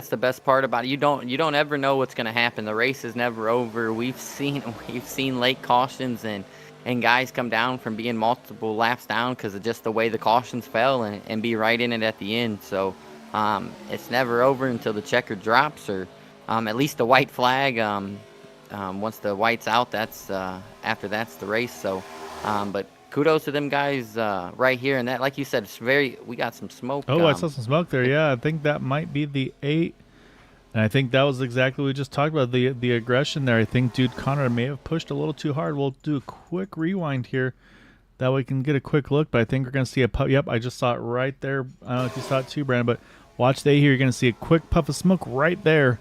the best part about it. You don't ever know what's going to happen. The race is never over. We've seen late cautions and guys come down from being multiple laps down because of just the way the cautions fell and be right in it at the end. So it's never over until the checker drops, or at least the white flag. Once the white's out, that's after that's the race. So, but kudos to them guys right here. And that, like you said, we got some smoke. Oh, I saw some smoke there. Yeah, I think that might be the 8. And I think that was exactly what we just talked about, the aggression there. I think Dude Connor may have pushed a little too hard. We'll do a quick rewind here. That way we can get a quick look. But I think we're going to see a yep, I just saw it right there. I don't know if you saw it too, Brandon, but Watch there. You're going to see a quick puff of smoke right there.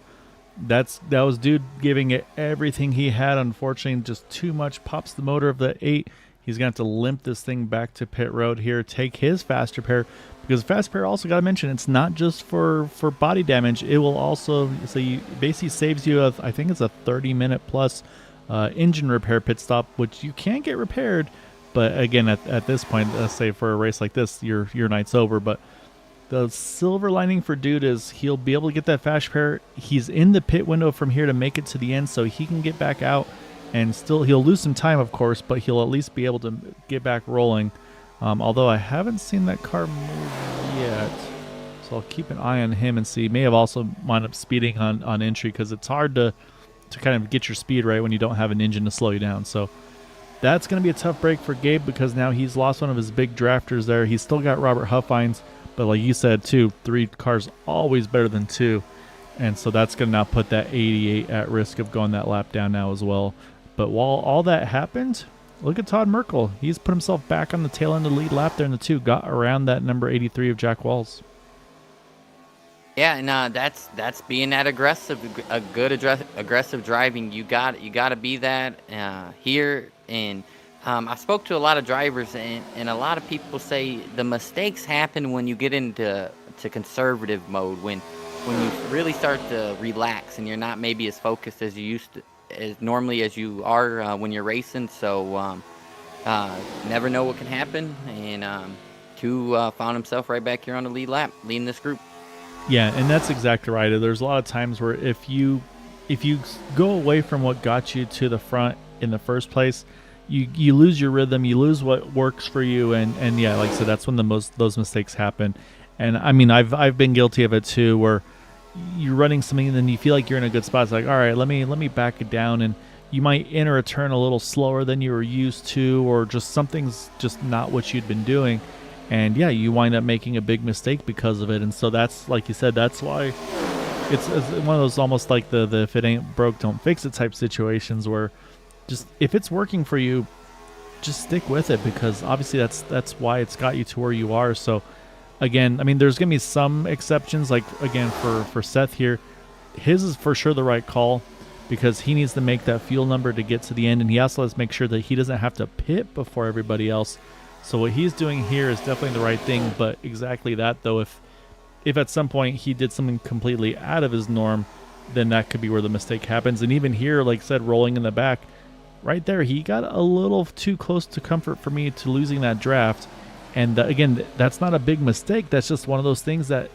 That was dude giving it everything he had. Unfortunately, just too much. Pops the motor of the 8. He's going to have to limp this thing back to pit road here. Take his fast repair, because fast repair also got to mention it's not just for body damage. It will also basically saves you I think it's a 30-minute plus engine repair pit stop, which you can get repaired. But again, at this point, let's say for a race like this, your night's over. But the silver lining for dude is he'll be able to get that fast repair. He's in the pit window from here to make it to the end, so he can get back out. And still, he'll lose some time, of course, but he'll at least be able to get back rolling. Although I haven't seen that car move yet. So I'll keep an eye on him and see. He may have also wound up speeding on entry, because it's hard to kind of get your speed right when you don't have an engine to slow you down. So that's going to be a tough break for Gabe, because now he's lost one of his big drafters there. He's still got Robert Huffines, but like you said, 3 cars always better than 2. And so that's going to now put that 88 at risk of going that lap down now as well. But while all that happened, look at Todd Merkel. He's put himself back on the tail end of the lead lap there in the 2. Got around that number 83 of Jack Walls. Yeah, and that's being that aggressive, aggressive driving. You got to be that here. And I spoke to a lot of drivers, and a lot of people say the mistakes happen when you get into conservative mode, when you really start to relax and you're not maybe as focused as you used to, as normally as you are when you're racing. So never know what can happen. And two found himself right back here on the lead lap, leading this group. Yeah, and that's exactly right. There's a lot of times where if you go away from what got you to the front in the first place, you lose your rhythm, you lose what works for you, and yeah, like I said, that's when those mistakes happen. And I mean, I've been guilty of it too, where you're running something and then you feel like you're in a good spot. It's like, all right, let me back it down, and you might enter a turn a little slower than you were used to, or just something's just not what you'd been doing. And yeah, you wind up making a big mistake because of it. And so that's, like you said, that's why it's one of those almost like the if it ain't broke, don't fix it type situations, where just if it's working for you, just stick with it, because obviously that's why it's got you to where you are. So again, I mean, there's gonna be some exceptions, like again for Seth here, his is for sure the right call, because he needs to make that fuel number to get to the end, and he also has to make sure that he doesn't have to pit before everybody else. So what he's doing here is definitely the right thing. But exactly that, though, if at some point he did something completely out of his norm, then that could be where the mistake happens. And even here, like I said, rolling in the back, right there, he got a little too close to comfort for me to losing that draft. And again, that's not a big mistake. That's just one of those things that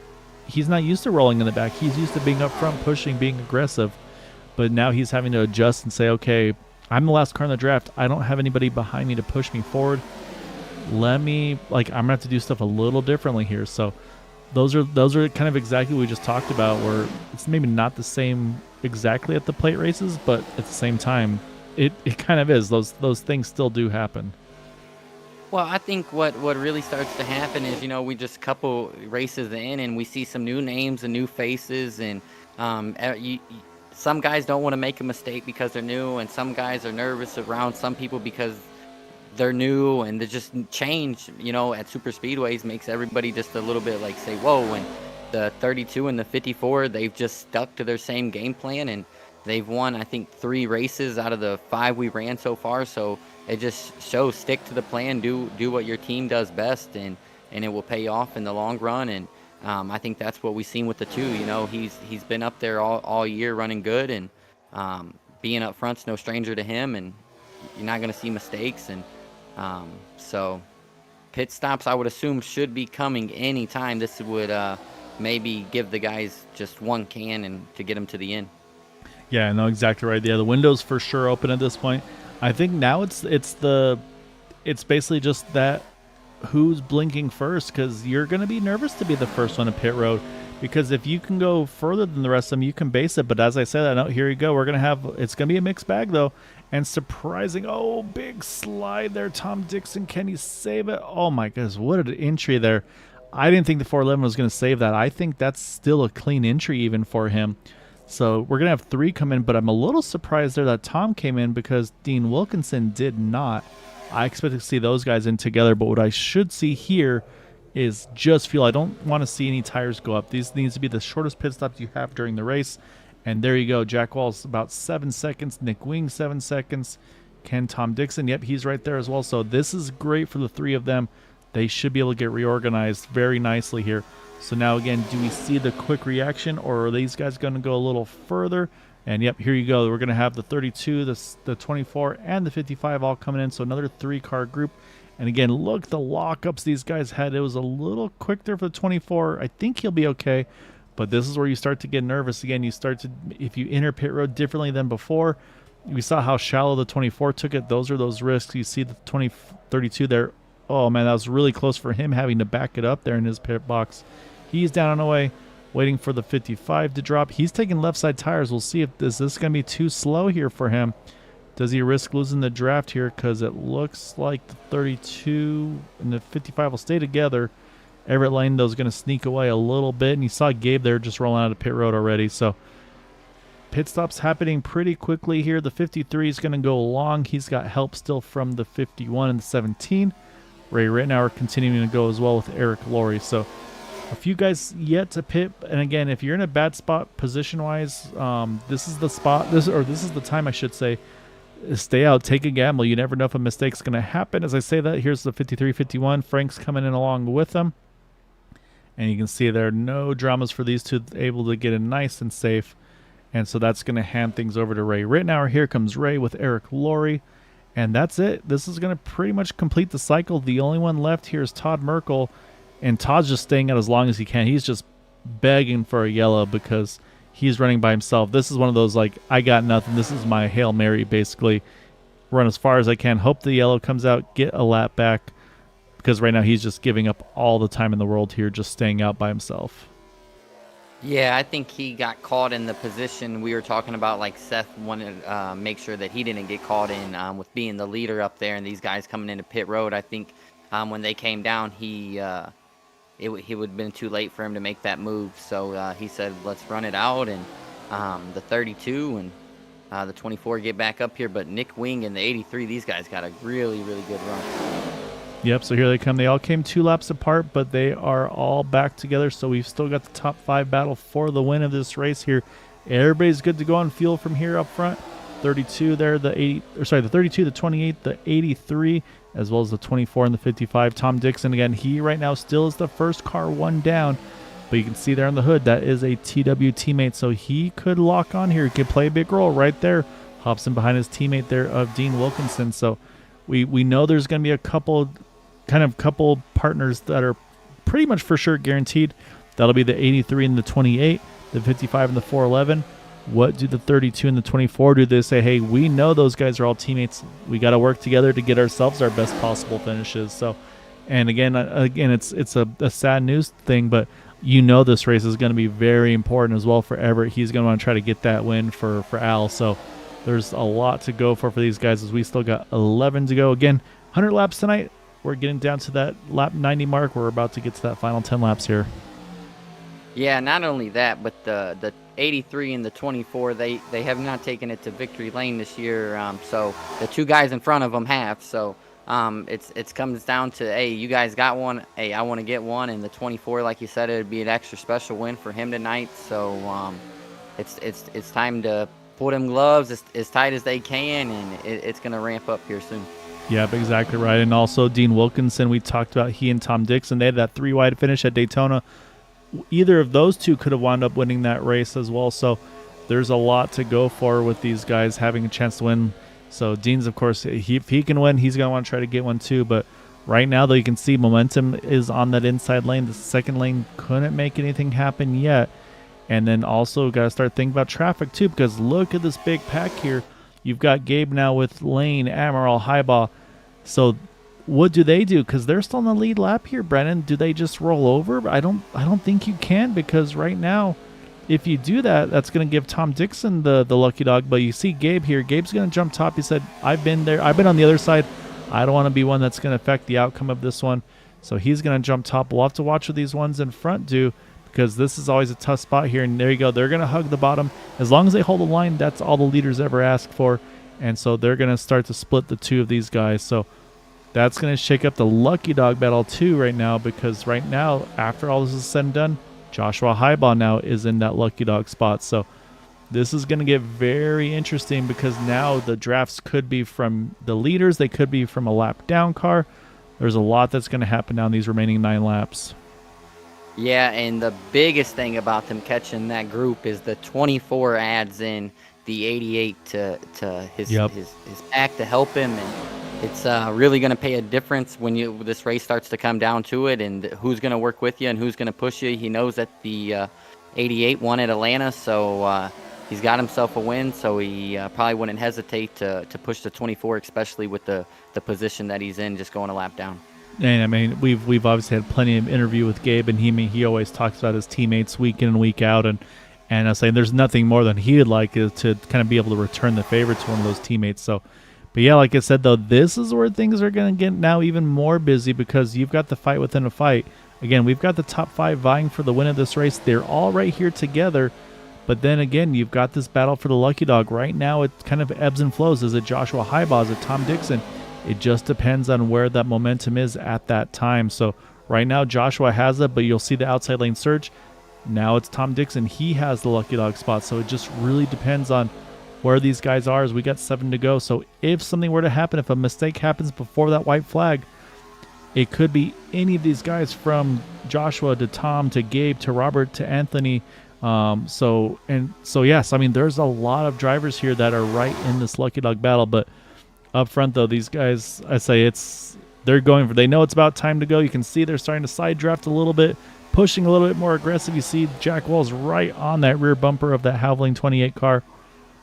he's not used to rolling in the back. He's used to being up front, pushing, being aggressive. But now he's having to adjust and say, okay, I'm the last car in the draft. I don't have anybody behind me to push me forward. I'm gonna have to do stuff a little differently here. So those are kind of exactly what we just talked about, where it's maybe not the same exactly at the plate races, but at the same time it kind of is. Those things still do happen. Well, I think what really starts to happen is, we just couple races in and we see some new names and new faces, and some guys don't want to make a mistake because they're new, and some guys are nervous around some people because they're new, and they just change, at super speedways makes everybody just a little bit like say, whoa. And the 32 and the 54, they've just stuck to their same game plan, and they've won, I think, 3 races out of the 5 we ran so far. So it just shows, stick to the plan, do what your team does best, and it will pay off in the long run. And I think that's what we've seen with the 2. He's been up there all year running good, and being up front's no stranger to him, and you're not going to see mistakes. And so pit stops, I would assume, should be coming anytime. This would maybe give the guys just one can and to get them to the end. Yeah, no, exactly right. Yeah, the window's for sure open at this point. I think now it's basically just that who's blinking first, because you're going to be nervous to be the first one to pit road, because if you can go further than the rest of them, you can base it. But as I said, I know, here you go. It's going to be a mixed bag, though. And surprising, big slide there. Tom Dixon, can he save it? Oh my goodness, what an entry there. I didn't think the 411 was going to save that. I think that's still a clean entry even for him. So we're going to have 3 come in, but I'm a little surprised there that Tom came in, because Dean Wilkinson did not. I expect to see those guys in together, but what I should see here is just fuel. I don't want to see any tires go up. These needs to be the shortest pit stops you have during the race. And there you go. Jack Wall's about 7 seconds. Nick Wing, 7 seconds. Tom Dixon, yep, he's right there as well. So this is great for the three of them. They should be able to get reorganized very nicely here. So now again, do we see the quick reaction, or are these guys going to go a little further? And yep, here you go. We're going to have the 32, the 24, and the 55 all coming in. So another 3-car group. And again, look, the lockups these guys had. It was a little quick there for the 24. I think he'll be okay. But this is where you start to get nervous. Again, you start to, if you enter pit road differently than before, we saw how shallow the 24 took it. Those are those risks. You see the 32 there. Oh, man, that was really close for him having to back it up there in his pit box. He's down and away, waiting for the 55 to drop. He's taking left side tires. We'll see if is this going to be too slow here for him. Does he risk losing the draft here? Because it looks like the 32 and the 55 will stay together. Everett Lane, though, is going to sneak away a little bit. And you saw Gabe there just rolling out of pit road already. So pit stops happening pretty quickly here. The 53 is going to go long. He's got help still from the 51 and the 17. Ray Rittenauer continuing to go as well with Eric Laurie. So a few guys yet to pit. And again, if you're in a bad spot position-wise, this is the spot. This is the time, I should say. Stay out, take a gamble. You never know if a mistake's going to happen. As I say that, here's the 53-51. Frank's coming in along with them. And you can see there are no dramas for these two, able to get in nice and safe. And so that's going to hand things over to Ray Rittenauer. Here comes Ray with Eric Laurie. And that's it. This is going to pretty much complete the cycle. The only one left here is Todd Merkel. And Todd's just staying out as long as he can. He's just begging for a yellow because he's running by himself. This is one of those, like, I got nothing. This is my Hail Mary, basically. Run as far as I can. Hope the yellow comes out. Get a lap back. Because right now he's just giving up all the time in the world here, just staying out by himself. Yeah, I think he got caught in the position we were talking about. Like Seth wanted to make sure that he didn't get caught in with being the leader up there and these guys coming into pit road. I think when they came down, it would have been too late for him to make that move. So he said, let's run it out. And the 32 and the 24 get back up here. But Nick Wing and the 83, these guys got a really, really good run. Yep, so here they come. They all came 2 laps apart, but they are all back together. So we've still got the top 5 battle for the win of this race here. Everybody's good to go on fuel from here up front. 32 there, the 32, the 28, the 83, as well as the 24 and the 55. Tom Dixon, again, he right now still is the first car one down. But you can see there on the hood, that is a TW teammate. So he could lock on here. He could play a big role right there. Hops in behind his teammate there of Dean Wilkinson. So we know there's going to be a couple partners that are pretty much for sure guaranteed. That'll be the 83 and the 28, the 55 and the 411. What do the 32 and the 24 do? They say, hey, we know those guys are all teammates. We got to work together to get ourselves our best possible finishes. So, and again, it's a sad news thing, but you know this race is going to be very important as well for Everett. He's going to want to try to get that win for Al. So there's a lot to go for these guys as we still got 11 to go. Again, 100 laps tonight. We're getting down to that lap 90 mark. We're about to get to that final 10 laps here. Yeah, not only that, but the 83 and the 24, they have not taken it to victory lane this year. So the 2 guys in front of them have. So it's comes down to, hey, you guys got one. Hey, I want to get one. And the 24, like you said, it would be an extra special win for him tonight. So it's time to pull them gloves as tight as they can, and it's going to ramp up here soon. Yep, exactly right. And also Dean Wilkinson, we talked about he and Tom Dixon. They had that 3-wide finish at Daytona. Either of those two could have wound up winning that race as well. So there's a lot to go for with these guys having a chance to win. So Dean's, of course, if he can win, he's going to want to try to get one too. But right now, though, you can see momentum is on that inside lane. The second lane couldn't make anything happen yet. And then also got to start thinking about traffic too, because look at this big pack here. You've got Gabe now with Lane, Amaral, Highball. So what do they do? Because they're still in the lead lap here, Brennan. Do they just roll over? I don't think you can, because right now, if you do that, that's going to give Tom Dixon the lucky dog. But you see Gabe here. Gabe's going to jump top. He said, I've been there. I've been on the other side. I don't want to be one that's going to affect the outcome of this one. So he's going to jump top. We'll have to watch what these ones in front do, because this is always a tough spot here. And there you go. They're going to hug the bottom. As long as they hold the line, that's all the leaders ever ask for. And so they're going to start to split the 2 of these guys. So That's going to shake up the lucky dog battle too right now, because right now, after all this is said and done, Joshua Highball now is in that lucky dog spot. So this is going to get very interesting, because now the drafts could be from the leaders. They could be from a lap down car. There's a lot that's going to happen now in these remaining 9 laps. Yeah, and the biggest thing about them catching that group is the 24 adds in the 88 to his pack to help him, and it's really going to pay a difference when this race starts to come down to it, and who's going to work with you and who's going to push you. He knows that the 88 won at Atlanta, so he's got himself a win, so he probably wouldn't hesitate to push the 24, especially with the position that he's in, just going a lap down. And I mean, we've obviously had plenty of interview with Gabe, and he always talks about his teammates week in and week out, and I was saying there's nothing more than he would like to kind of be able to return the favor to one of those teammates. So, but yeah, like I said though, this is where things are going to get now even more busy, because you've got the fight within a fight. Again, we've got the top 5 vying for the win of this race. They're all right here together. But then again, you've got this battle for the lucky dog. Right now, it kind of ebbs and flows. Is it Joshua Highball? Is it Tom Dixon? It just depends on where that momentum is at that time. So right now, Joshua has it, but you'll see the outside lane surge. Now it's Tom Dixon. He has the lucky dog spot. So it just really depends on where these guys are as we got 7 to go. So if something were to happen, if a mistake happens before that white flag, it could be any of these guys, from Joshua to Tom to Gabe to Robert to Anthony. So yes, I mean, there's a lot of drivers here that are right in this lucky dog battle. But up front though, these guys, I say they know it's about time to go. You can see they're starting to side draft a little bit, pushing a little bit more aggressive. You see Jack Wall's right on that rear bumper of that Havoline 28 car.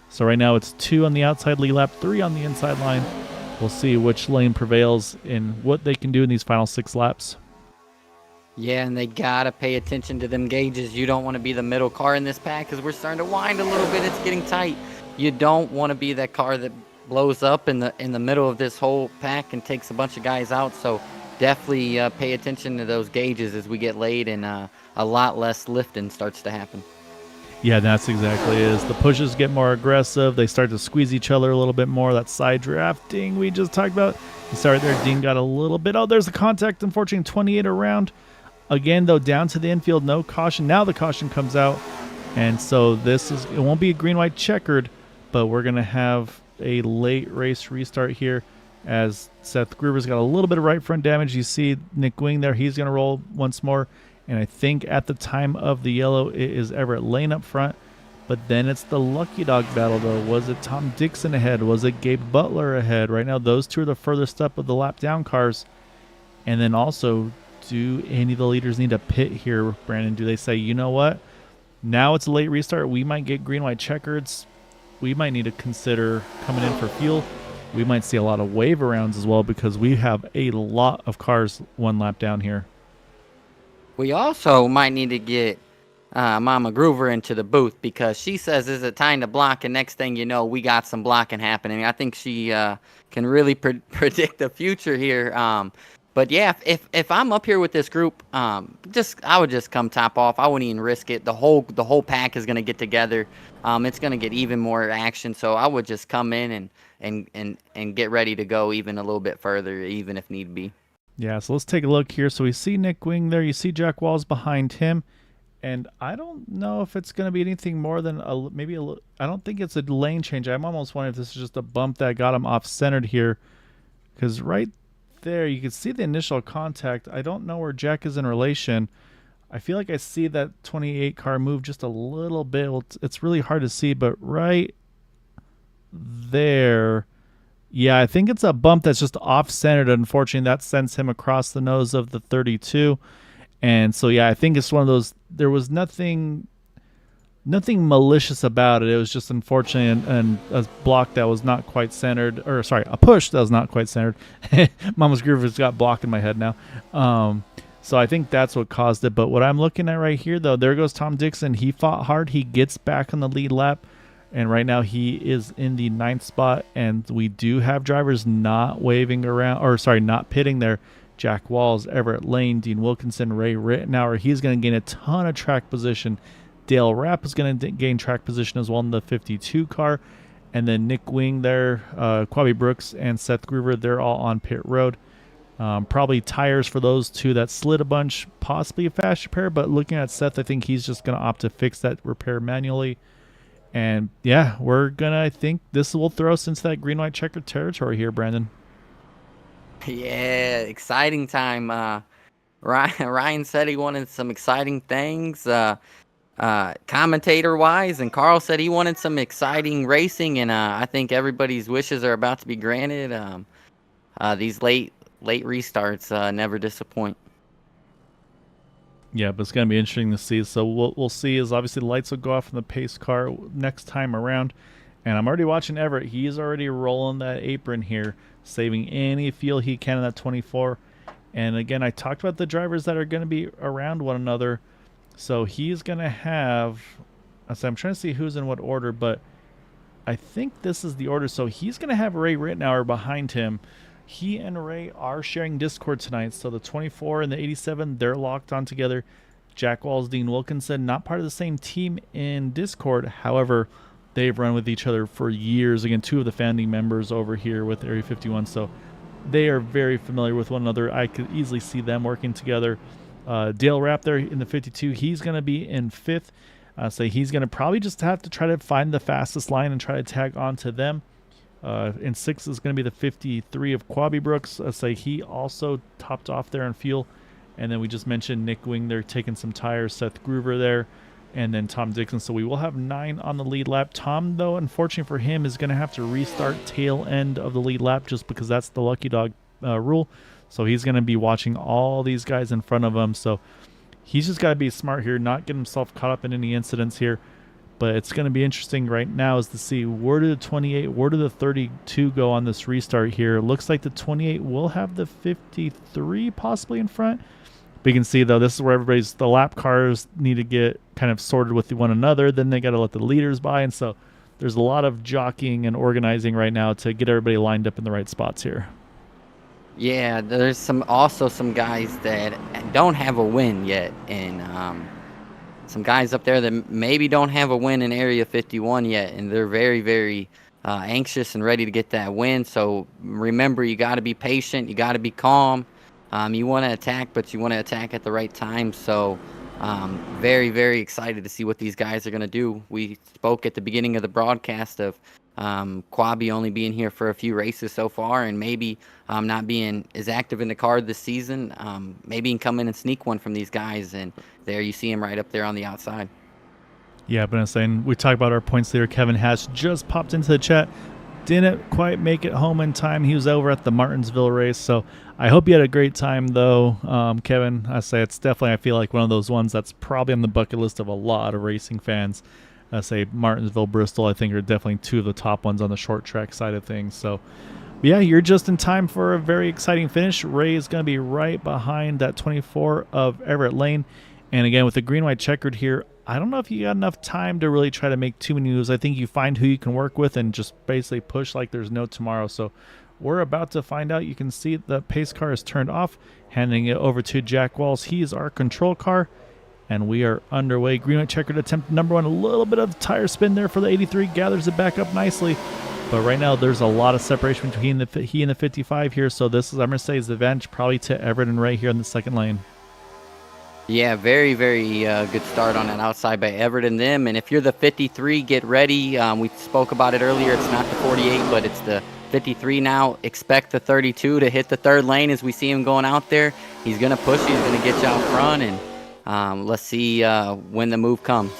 So right now it's 2 on the outside lead lap, 3 on the inside line. We'll see which lane prevails in what they can do in these final 6 laps. Yeah, and they got to pay attention to them gauges. You don't want to be the middle car in this pack, because we're starting to wind a little bit. It's getting tight. You don't want to be that car that blows up in the middle of this whole pack and takes a bunch of guys out. So definitely pay attention to those gauges as we get late, and a lot less lifting starts to happen. Yeah, that's exactly it. As the pushes get more aggressive, they start to squeeze each other a little bit more. That side drafting we just talked about. You saw right there, Dean got a little bit. Oh, there's a contact, unfortunately, 28 around. Again, though, down to the infield, no caution. Now the caution comes out. And so it won't be a green-white checkered, but we're going to have a late race restart here, as Seth Gruber's got a little bit of right front damage. You see Nick Wing there. He's going to roll once more. And I think at the time of the yellow, it is Everett Lane up front. But then it's the lucky dog battle, though. Was it Tom Dixon ahead? Was it Gabe Butler ahead? Right now, those two are the furthest up of the lap down cars. And then also, do any of the leaders need a pit here, Brandon? Do they say, you know what? Now it's a late restart. We might get green-white checkers. We might need to consider coming in for fuel. We might see a lot of wave arounds as well, because we have a lot of cars 1 lap down here. We also might need to get Mama Groover into the booth, because she says, is it time to block? And next thing you know, we got some blocking happening. I think she can really predict the future here. But yeah, if I'm up here with this group, I would just come top off. I wouldn't even risk it. The whole pack is going to get together. It's going to get even more action. So I would just come in and get ready to go even a little bit further, even if need be. Yeah, so let's take a look here. So we see Nick Wing there. You see Jack Walls behind him. And I don't know if it's going to be anything more than I don't think it's a lane change. I'm almost wondering if this is just a bump that got him off-centered here. Because right there, you can see the initial contact. I don't know where Jack is in relation. I feel like I see that 28 car move just a little bit. It's really hard to see, but right there, yeah, I think it's a bump that's just off-centered. Unfortunately, that sends him across the nose of the 32. And so, yeah, I think it's one of those, there was nothing malicious about it. It was just unfortunate, and a block that was not quite centered, or sorry, a push that was not quite centered. Mama's Groover's got blocked in my head now. So I think that's what caused it. But what I'm looking at right here, though, there goes Tom Dixon. He fought hard. He gets back on the lead lap. And right now he is in the 9th spot. And we do have drivers not waving around, or sorry, not pitting there. Jack Walls, Everett Lane, Dean Wilkinson, Ray Rittenauer. He's going to gain a ton of track position. Dale Rapp is going to gain track position as well in the 52 car. And then Nick Wing there, Quavi Brooks, and Seth Groover, they're all on pit road. Probably tires for those two that slid a bunch, possibly a fast repair. But looking at Seth, I think he's just going to opt to fix that repair manually. And yeah, we're going to, I think this will throw us into that green white checkered territory here, Brandon. Yeah, exciting time. Ryan said he wanted some exciting things, commentator wise, and Carl said he wanted some exciting racing, and I think everybody's wishes are about to be granted. These late restarts never disappoint. Yeah, but it's going to be interesting to see. So we'll see is obviously the lights will go off in the pace car next time around. And I'm already watching Everett. He's already rolling that apron here, saving any fuel he can in that 24. And again, I talked about the drivers that are going to be around one another. So he's going to have, so I'm trying to see who's in what order, but I think this is the order. So he's going to have Ray Rittenauer behind him. He and Ray are sharing Discord tonight. So the 24 and the 87, they're locked on together. Jack Walls, Dean Wilkinson, not part of the same team in Discord. However, they've run with each other for years. Again, two of the founding members over here with Area 51. So they are very familiar with one another. I could easily see them working together. Dale Rapp there in the 52. He's going to be in fifth. So he's going to probably just have to try to find the fastest line and try to tag onto them. In sixth is going to be the 53 of Quabi Brooks. Say he also topped off there on fuel. And then we just mentioned Nick Wing there taking some tires. Seth Groover there. And then Tom Dixon. So we will have 9 on the lead lap. Tom, though, unfortunately for him, is going to have to restart tail end of the lead lap just because that's the lucky dog rule. So he's going to be watching all these guys in front of him. So he's just got to be smart here, not get himself caught up in any incidents here. But it's going to be interesting right now is to see where did the 28, where did the 32 go on this restart here. It looks like the 28 will have the 53 possibly in front. But you can see, though, this is where the lap cars need to get kind of sorted with one another. Then they got to let the leaders by. And so there's a lot of jockeying and organizing right now to get everybody lined up in the right spots here. Yeah, there's also some guys that don't have a win yet, and some guys up there that maybe don't have a win in Area 51 yet, and they're very, very anxious and ready to get that win. So remember, you got to be patient, you got to be calm. You want to attack, but you want to attack at the right time. So very, very excited to see what these guys are going to do. We spoke at the beginning of the broadcast of Quabi only being here for a few races so far, and maybe not being as active in the card this season. Maybe he can come in and sneak one from these guys, and there you see him right up there on the outside. Yeah, but I'm saying we talked about our points leader. Kevin Hatch just popped into the chat. Didn't quite make it home in time. He was over at the Martinsville race, so I hope you had a great time, though, Kevin. I say it's definitely, I feel like one of those ones that's probably on the bucket list of a lot of racing fans. I say Martinsville, Bristol, I think are definitely two of the top ones on the short track side of things. So, yeah, you're just in time for a very exciting finish. Ray is going to be right behind that 24 of Everett Lane. And again, with the green-white checkered here, I don't know if you got enough time to really try to make too many moves. I think you find who you can work with and just basically push like there's no tomorrow. So we're about to find out. You can see the pace car is turned off, handing it over to Jack Walls. He's our control car, and we are underway. Green-white checkered attempt number 1. A little bit of tire spin there for the 83. Gathers it back up nicely. But right now, there's a lot of separation between he and the 55 here. So this is, I'm going to say, is the advantage probably to Everett and Ray here in the second lane. Yeah, very, very good start on that outside by Everett and them. And if you're the 53, get ready. We spoke about it earlier. It's not the 48, but it's the 53 now. Expect the 32 to hit the third lane as we see him going out there. He's going to push you. He's going to get you out front. And let's see when the move comes.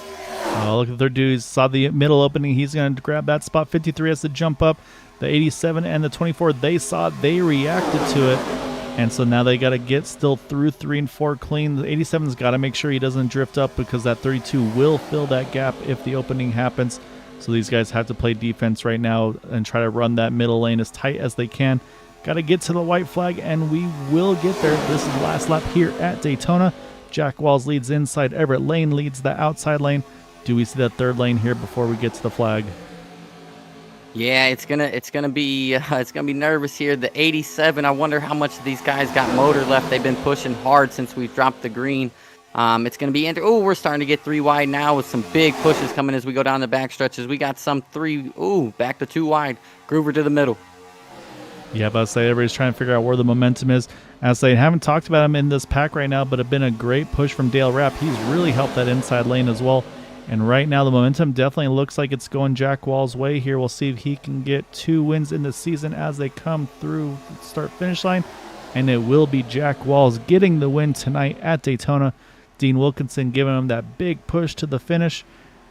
Oh, look at their dudes. Saw the middle opening. He's going to grab that spot. 53 has to jump up. The 87 and the 24, they saw it. They reacted to it. And so now they got to get still through 3 and 4 clean. The 87's got to make sure he doesn't drift up because that 32 will fill that gap if the opening happens. So these guys have to play defense right now and try to run that middle lane as tight as they can. Got to get to the white flag, and we will get there. This is the last lap here at Daytona. Jack Walls leads inside. Everett Lane leads the outside lane. Do we see that third lane here before we get to the flag? Yeah, it's gonna be nervous here. The 87. I wonder how much of these guys got motor left. They've been pushing hard since we've dropped the green. It's gonna be we're starting to get 3 wide now with some big pushes coming as we go down the back stretches. We got some 3. Back to 2 wide. Groover to the middle. Yeah, but I say everybody's trying to figure out where the momentum is. As they haven't talked about him in this pack right now, but have been a great push from Dale Rapp. He's really helped that inside lane as well. And right now, the momentum definitely looks like it's going Jack Wall's way here. We'll see if he can get 2 wins in the season as they come through start finish line. And it will be Jack Walls getting the win tonight at Daytona. Dean Wilkinson giving him that big push to the finish.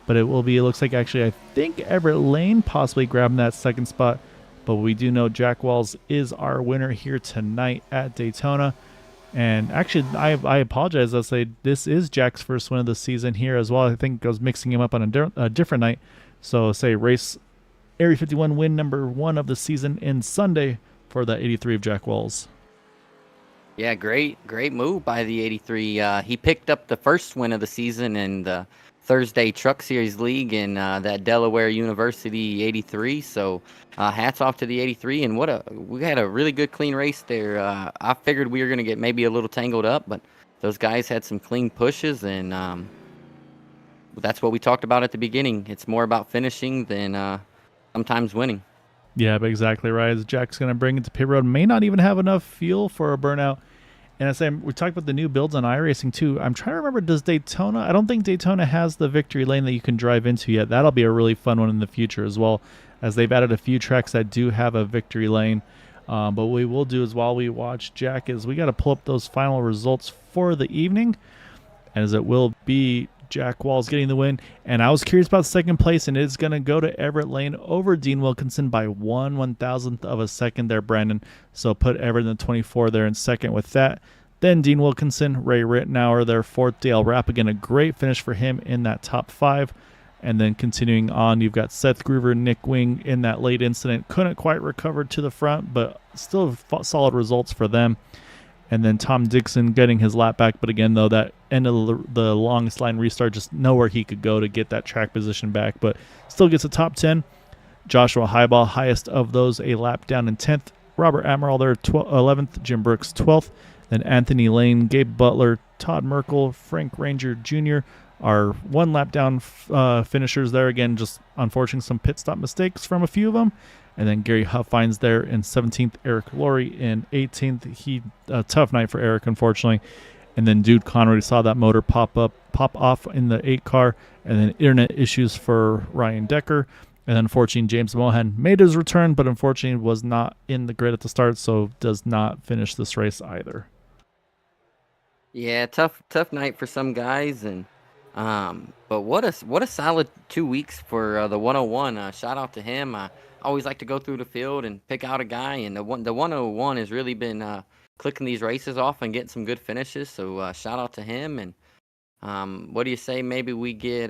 But it looks like actually, I think Everett Lane possibly grabbing that second spot. But we do know Jack Walls is our winner here tonight at Daytona. And actually, I apologize. I'll say this is Jack's first win of the season here as well. I think I was mixing him up on a different night. So say race Area 51 win number 1 of the season in Sunday for that 83 of Jack Walls. Yeah, great move by the 83. He picked up the first win of the season in the Thursday Truck Series League in that Delaware University 83. So hats off to the 83. And we had a really good clean race there. I figured we were going to get maybe a little tangled up, but those guys had some clean pushes, and that's what we talked about at the beginning. It's more about finishing than sometimes winning. Yeah, but exactly right. As Jack's going to bring it to pit road, may not even have enough fuel for a burnout. And I say we talked about the new builds on iRacing too. I'm trying to remember, does Daytona? I don't think Daytona has the victory lane that you can drive into yet. That'll be a really fun one in the future as well, as they've added a few tracks that do have a victory lane. But what we will do is while we watch Jack is we got to pull up those final results for the evening, as it will be Jack Walls getting the win. And I was curious about second place, and it's going to go to Everett Lane over Dean Wilkinson by 1/1000th of a second there, Brandon. So put Everett in the 24 there in second with that. Then Dean Wilkinson, Ray Rittenauer there fourth, Dale Rapp. Again, a great finish for him in that top 5. And then continuing on, you've got Seth Groover, Nick Wing in that late incident. Couldn't quite recover to the front, but still solid results for them. And then Tom Dixon getting his lap back. But again, though, that end of the longest line restart, just nowhere he could go to get that track position back. But still gets a top 10. Joshua Highball, highest of those, a lap down in 10th. Robert Amaral there, 11th. Jim Brooks, 12th. Then Anthony Lane, Gabe Butler, Todd Merkel, Frank Ranger Jr. are 1 lap down finishers there. Again, just unfortunately some pit stop mistakes from a few of them. And then Gary Huffines there in 17th, Eric Laurie in 18th. A tough night for Eric, unfortunately. And then Dude Connery saw that motor pop off in the 8 car. And then internet issues for Ryan Decker. And unfortunately, James Mohan made his return, but unfortunately was not in the grid at the start, so does not finish this race either. Yeah, tough night for some guys, and but what a solid 2 weeks for the 101. Shout out to him. I always like to go through the field and pick out a guy, and the 101 has really been clicking these races off and getting some good finishes. So shout out to him. And what do you say? Maybe we get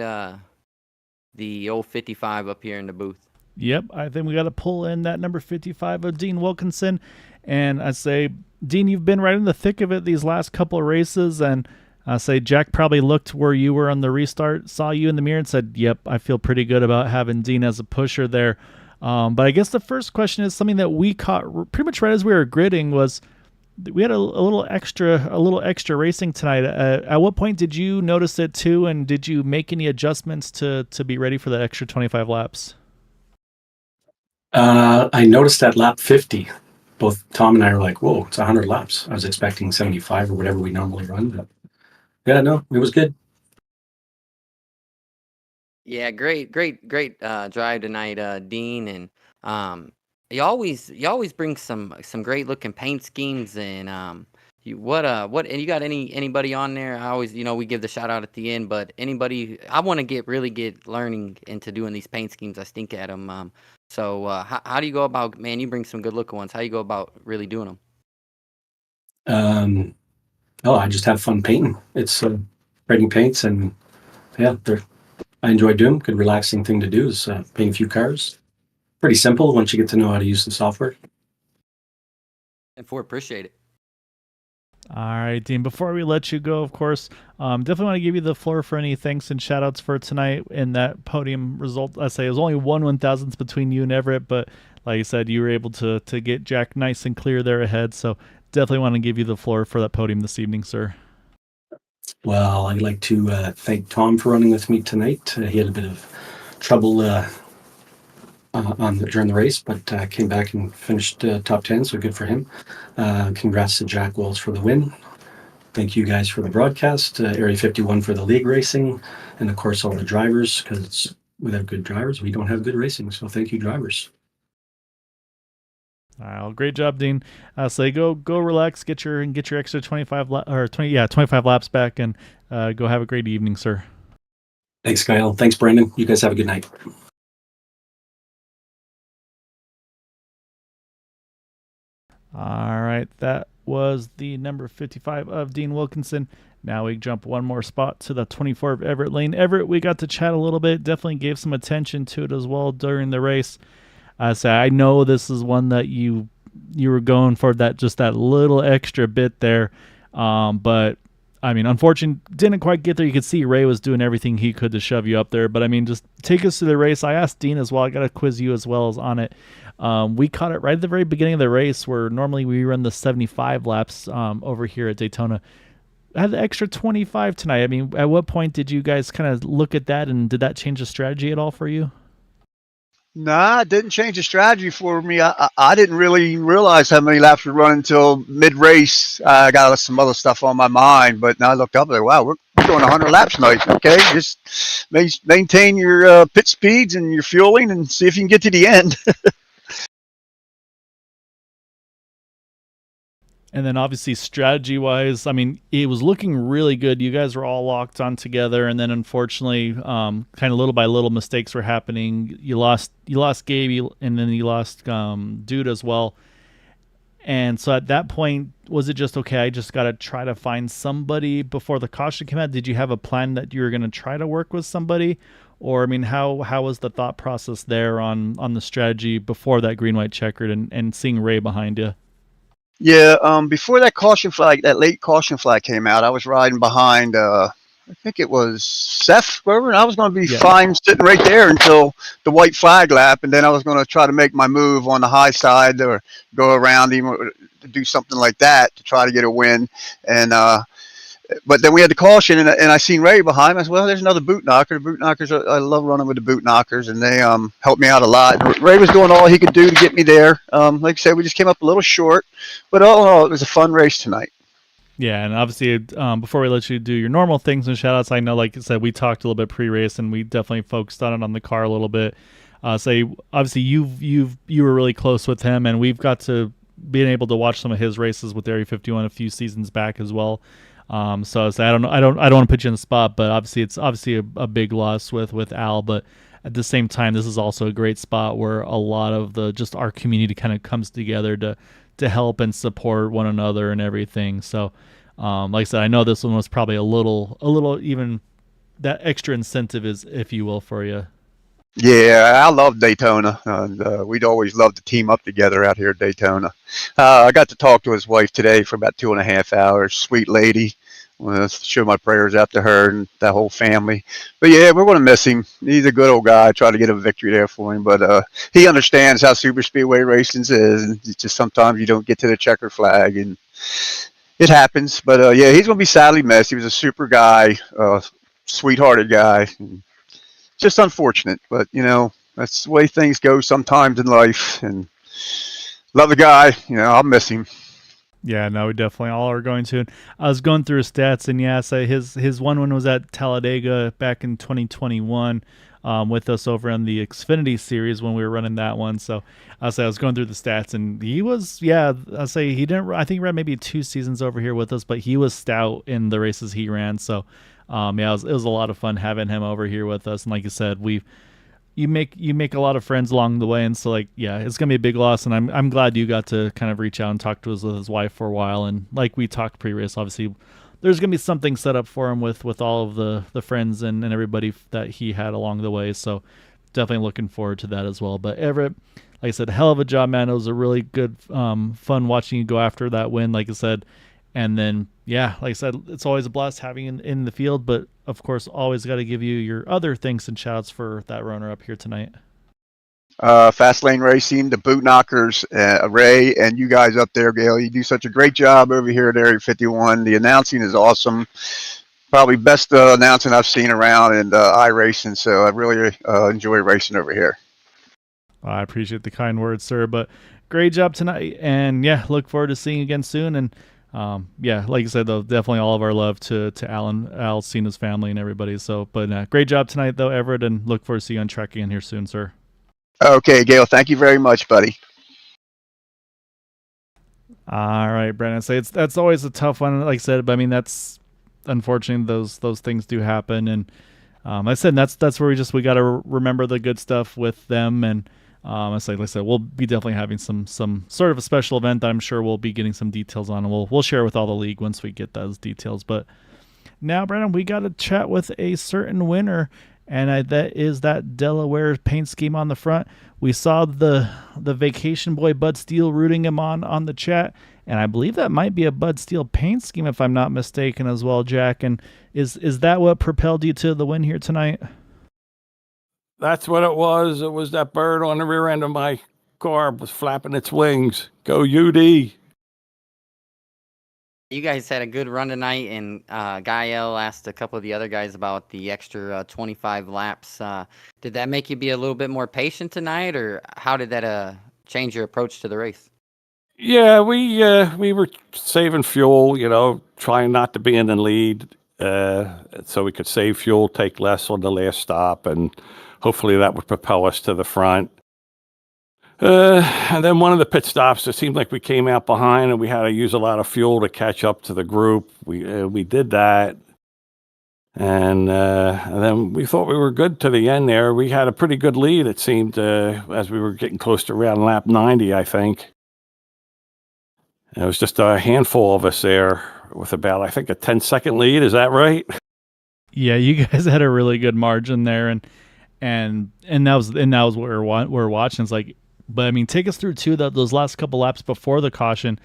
the old 55 up here in the booth. Yep, I think we got to pull in that number 55 of Dean Wilkinson. And I say, Dean, you've been right in the thick of it these last couple of races. And I say Jack probably looked where you were on the restart, saw you in the mirror and said, yep, I feel pretty good about having Dean as a pusher there. But I guess the first question is something that we caught pretty much right as we were gridding was we had a little extra racing tonight. At what point did you notice it too? And did you make any adjustments to be ready for that extra 25 laps? I noticed at lap 50, both Tom and I were like, whoa, it's 100 laps. I was expecting 75 or whatever we normally run. But yeah, no, it was good. Yeah, great drive tonight, Dean. And you always bring some great looking paint schemes. And and you got anybody on there? I always, we give the shout out at the end, but anybody, I want to get learning into doing these paint schemes. I stink at them. So how do you go about, man, you bring some good looking ones. How you go about really doing them? I just have fun painting. It's spreading paints, and yeah, I enjoy doing them. Good relaxing thing to do is paint a few cars. Pretty simple once you get to know how to use the software. And appreciate it. All right, Dean, before we let you go, of course, definitely want to give you the floor for any thanks and shout outs for tonight in that podium result. I say it was only 1/1000th between you and Everett, but like I said, you were able to get Jack nice and clear there ahead. So definitely want to give you the floor for that podium this evening, sir. Well, I'd like to thank Tom for running with me tonight. He had a bit of trouble during the race, but came back and finished top 10, so good for him. Congrats to Jack Wells for the win. Thank you guys for the broadcast, Area 51 for the league racing, and of course all the drivers, because without good drivers, we don't have good racing. So thank you, drivers. All right, well, great job, Dean. So go relax, get your extra 25 25 laps back, and go have a great evening, sir. Thanks, Kyle. Thanks, Brandon. You guys have a good night. All right, that was the number 55 of Dean Wilkinson. Now we jump one more spot to the 24 of Everett Lane. Everett, we got to chat a little bit, definitely gave some attention to it as well during the race. So I know this is one that you were going for that little extra bit there. But I mean, unfortunately, didn't quite get there. You could see Ray was doing everything he could to shove you up there. But I mean, just take us to the race. I asked Dean as well. I got to quiz you as well as on it. We caught it right at the very beginning of the race, where normally we run the 75 laps over here at Daytona. I had the extra 25 tonight. I mean, at what point did you guys kind of look at that, and did that change the strategy at all for you? Nah, it didn't change the strategy for me. I didn't really realize how many laps we'd run until mid-race. I got some other stuff on my mind, but now I looked up there. Wow, we're doing 100 laps tonight. Okay, just maintain your pit speeds and your fueling, and see if you can get to the end. And then obviously strategy-wise, I mean, it was looking really good. You guys were all locked on together, and then unfortunately, kind of little by little, mistakes were happening. You lost Gabe, and then you lost Dude as well. And so at that point, was it just, okay, I just got to try to find somebody before the caution came out? Did you have a plan that you were going to try to work with somebody? Or, I mean, how was the thought process there on the strategy before that green-white checkered and seeing Ray behind you? Yeah, before that late caution flag came out, I was riding behind, I think it was Seth, whoever, and I was going to be fine sitting right there until the white flag lap, and then I was going to try to make my move on the high side or go around him or do something like that to try to get a win. And but then we had the caution, and I seen Ray behind me. I said, well, there's another boot knocker. The boot knockers, I love running with the boot knockers, and they helped me out a lot. And Ray was doing all he could do to get me there. Like I said, we just came up a little short, but all in all, it was a fun race tonight. Yeah, and obviously, before we let you do your normal things and shout-outs, I know, like I said, we talked a little bit pre-race, and we definitely focused on it on the car a little bit. Obviously, you were really close with him, and we've got to being able to watch some of his races with Area 51 a few seasons back as well. So I don't want to put you in the spot, but obviously it's a big loss with Al, but at the same time, this is also a great spot where a lot of our community kind of comes together to help and support one another and everything. So, like I said, I know this one was probably a little even that extra incentive is, if you will, for you. Yeah, I love Daytona, and we'd always love to team up together out here at Daytona. I got to talk to his wife today for about 2.5 hours. Sweet lady. Well, show my prayers out to her and that whole family. But yeah, we're going to miss him. He's a good old guy. I try to get a victory there for him, but he understands how super speedway racing is, and it's just sometimes you don't get to the checker flag, and it happens. But yeah, he's going to be sadly missed. He was a super guy, sweethearted guy. Just unfortunate, but that's the way things go sometimes in life. And love the guy. I'll miss him. Yeah, no, we definitely all are going to. I was going through his stats, and yeah, so his one win was at Talladega back in 2021 with us over on the Xfinity series when we were running that one. So I was going through the stats, and he was, I think he ran maybe 2 seasons over here with us, but he was stout in the races he ran. So it was a lot of fun having him over here with us. And like you said, you make a lot of friends along the way, and so it's gonna be a big loss, and I'm glad you got to kind of reach out and talk to his wife for a while. And like we talked pre-race, obviously there's gonna be something set up for him with all of the friends and everybody that he had along the way. So definitely looking forward to that as well. But Everett, like I said, hell of a job, man. It was a really good fun watching you go after that win, like I said. And then, yeah, like I said, it's always a blast having you in the field, but of course, always got to give you your other thanks and shouts for that runner up here tonight. Fast Lane Racing, the Boot Knockers, Ray, and you guys up there, Gail. You do such a great job over here at Area 51. The announcing is awesome. Probably best announcing I've seen around in iRacing, so I really enjoy racing over here. I appreciate the kind words, sir. But great job tonight, and yeah, look forward to seeing you again soon. And yeah, like you said, though, definitely all of our love to Al, Cena's family, and everybody. So, but great job tonight, though, Everett, and look forward to seeing you on track again here soon, sir. Okay, Gail, thank you very much, buddy. All right, Brandon. So that's always a tough one, like I said. But I mean, that's unfortunately those things do happen, and I said that's where we got to remember the good stuff with them. And like I said, we'll be definitely having some sort of a special event that I'm sure we'll be getting some details on, and we'll share with all the league once we get those details. But now, Brandon, we got to chat with a certain winner, and that is that Delaware paint scheme on the front. We saw the vacation boy Bud Steele rooting him on the chat, and I believe that might be a Bud Steele paint scheme if I'm not mistaken as well, Jack. And is that what propelled you to the win here tonight? That's what it was. It was that bird on the rear end of my car was flapping its wings. Go UD. You guys had a good run tonight, and Gael asked a couple of the other guys about the extra 25 laps. Did that make you be a little bit more patient tonight, or how did that change your approach to the race? Yeah, we were saving fuel, trying not to be in the lead, so we could save fuel, take less on the last stop, and hopefully that would propel us to the front. And then one of the pit stops, it seemed like we came out behind and we had to use a lot of fuel to catch up to the group. We did that. And then we thought we were good to the end there. We had a pretty good lead, it seemed, as we were getting close to around lap 90, I think. And it was just a handful of us there with about, I think, a 10-second lead. Is that right? Yeah, you guys had a really good margin there, and that was what we're watching. It's like, but I mean, take us through too those last couple laps before the caution.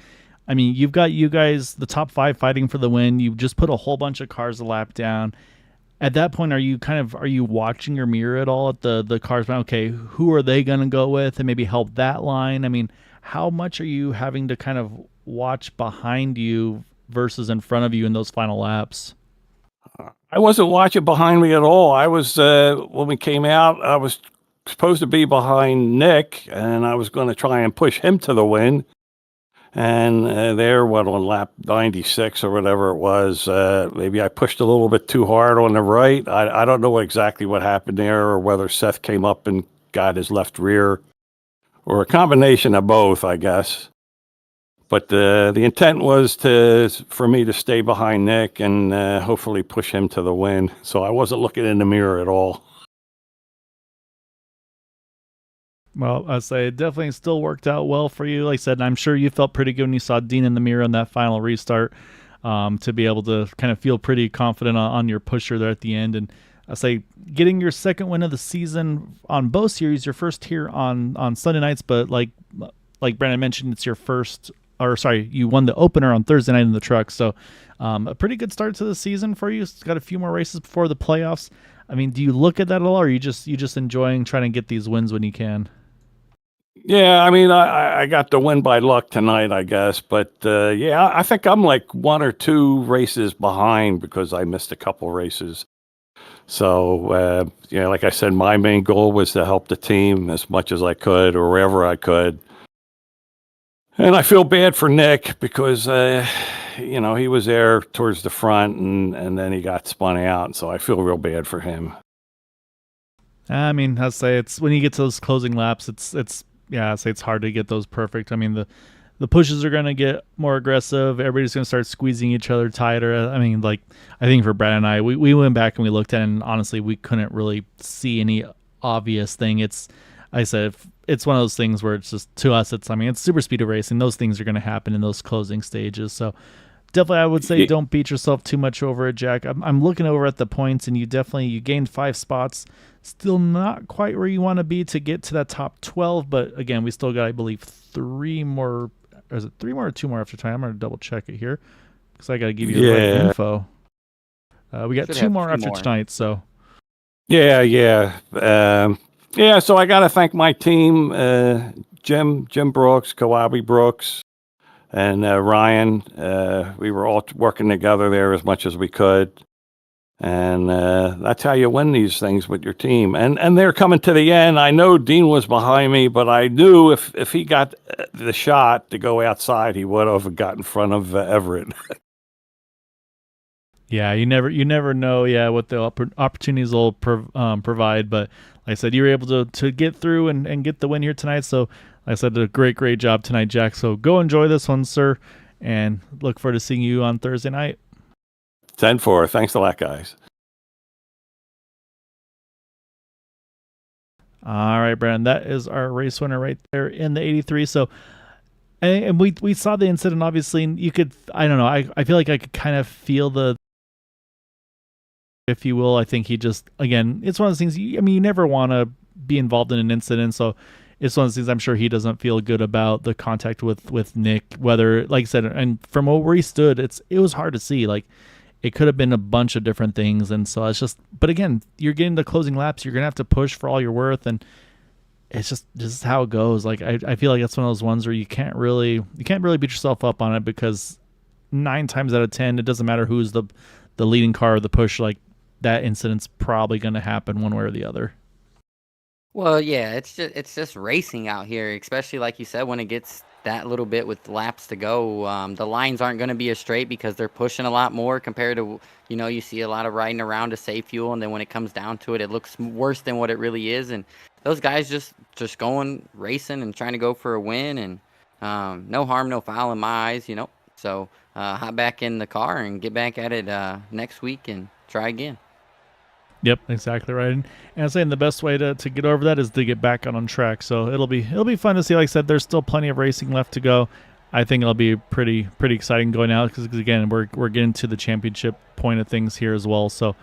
I mean, you've got you guys the top 5 fighting for the win. You just put a whole bunch of cars a lap down. At that point, are you watching your mirror at all at the cars? Okay, who are they going to go with, and maybe help that line? I mean, how much are you having to kind of watch behind you versus in front of you in those final laps? I wasn't watching behind me at all. I was when we came out, I was supposed to be behind Nick, and I was going to try and push him to the win. And on lap 96 or whatever it was, maybe I pushed a little bit too hard on the right. I don't know exactly what happened there, or whether Seth came up and got his left rear, or a combination of both, I guess. But the intent was for me to stay behind Nick and hopefully push him to the win. So I wasn't looking in the mirror at all. Well, I say it definitely still worked out well for you. Like I said, I'm sure you felt pretty good when you saw Dean in the mirror on that final restart, to be able to kind of feel pretty confident on your pusher there at the end. And I say getting your second win of the season on both series, your first here on Sunday nights, but like Brandon mentioned, it's your first. Or sorry, you won the opener on Thursday night in the truck. So a pretty good start to the season for you. It's got a few more races before the playoffs. I mean, do you look at that at all, or are you just enjoying trying to get these wins when you can? Yeah, I mean, I got the win by luck tonight, I guess. But yeah, I think I'm like 1 or 2 races behind because I missed a couple races. So, like I said, my main goal was to help the team as much as I could or wherever I could. And I feel bad for Nick because, he was there towards the front and then he got spun out. So I feel real bad for him. I mean, I'll say it's when you get to those closing laps, I'd say it's hard to get those perfect. I mean, the pushes are going to get more aggressive. Everybody's going to start squeezing each other tighter. I mean, like, I think for Brad and I, we went back and we looked at it, and honestly, we couldn't really see any obvious thing. It's one of those things where it's just, to us, it's super speed of racing. Those things are going to happen in those closing stages. So definitely, I would say don't beat yourself too much over it, Jack. I'm looking over at the points, and you gained 5 spots. Still not quite where you want to be to get to that top 12, but again, we still got, I believe, 3 more. Or is it 3 more or 2 more after time? I'm going to double check it here because I got to give you the right info. We got 2 more after tonight, so. Yeah. So I got to thank my team, Jim Brooks, Kawabi Brooks, and Ryan. We were all working together there as much as we could. And that's how you win these things with your team. And they're coming to the end. I know Dean was behind me, but I knew if he got the shot to go outside, he would have got in front of Everett. Yeah, you never know. Yeah, what the opportunities will provide. But like I said, you were able to get through and get the win here tonight. So like I said, a great job tonight, Jack. So go enjoy this one, sir, and look forward to seeing you on Thursday night. 10-4. Thanks a lot, guys. All right, Brandon, that is our race winner right there in the 83. So, and we saw the incident. Obviously, you could, I don't know, I feel like I could kind of feel the, if you will. I think he just, again, it's one of those things. You never want to be involved in an incident, so it's one of those things. I'm sure he doesn't feel good about the contact with Nick. Whether, like I said, and from where he stood, it was hard to see. Like, it could have been a bunch of different things, and so it's just. But again, you're getting the closing laps. You're gonna have to push for all you're worth, and it's just this is how it goes. Like I feel like that's one of those ones where you can't really beat yourself up on it, because 9 times out of 10, it doesn't matter who's the leading car or the push. Like, that incident's probably gonna happen one way or the other. Well, yeah, it's just racing out here, especially like you said, when it gets that little bit with laps to go. The lines aren't going to be as straight because they're pushing a lot more compared to, you see a lot of riding around to save fuel, and then when it comes down to it, it looks worse than what it really is. And those guys just going racing and trying to go for a win, and no harm, no foul in my eyes, So hop back in the car and get back at it next week and try again. Yep, exactly right. And I'm saying the best way to get over that is to get back on track. So it'll be fun to see. Like I said, there's still plenty of racing left to go. I think it'll be pretty exciting going out, because again, we're getting to the championship point of things here as well. So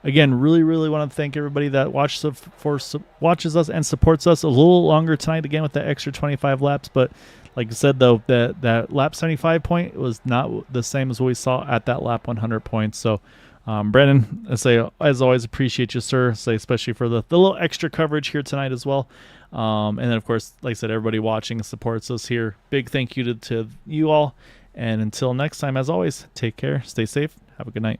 again, really want to thank everybody that watches us and supports us. A little longer tonight again with that extra 25 laps, but like I said, though, that lap 75 point was not the same as what we saw at that lap 100 point. So Brandon, I say, as always, appreciate you, sir. Say, especially for the little extra coverage here tonight as well. And then, of course, like I said, everybody watching and supports us here. Big thank you to you all. And until next time, as always, take care, stay safe, have a good night.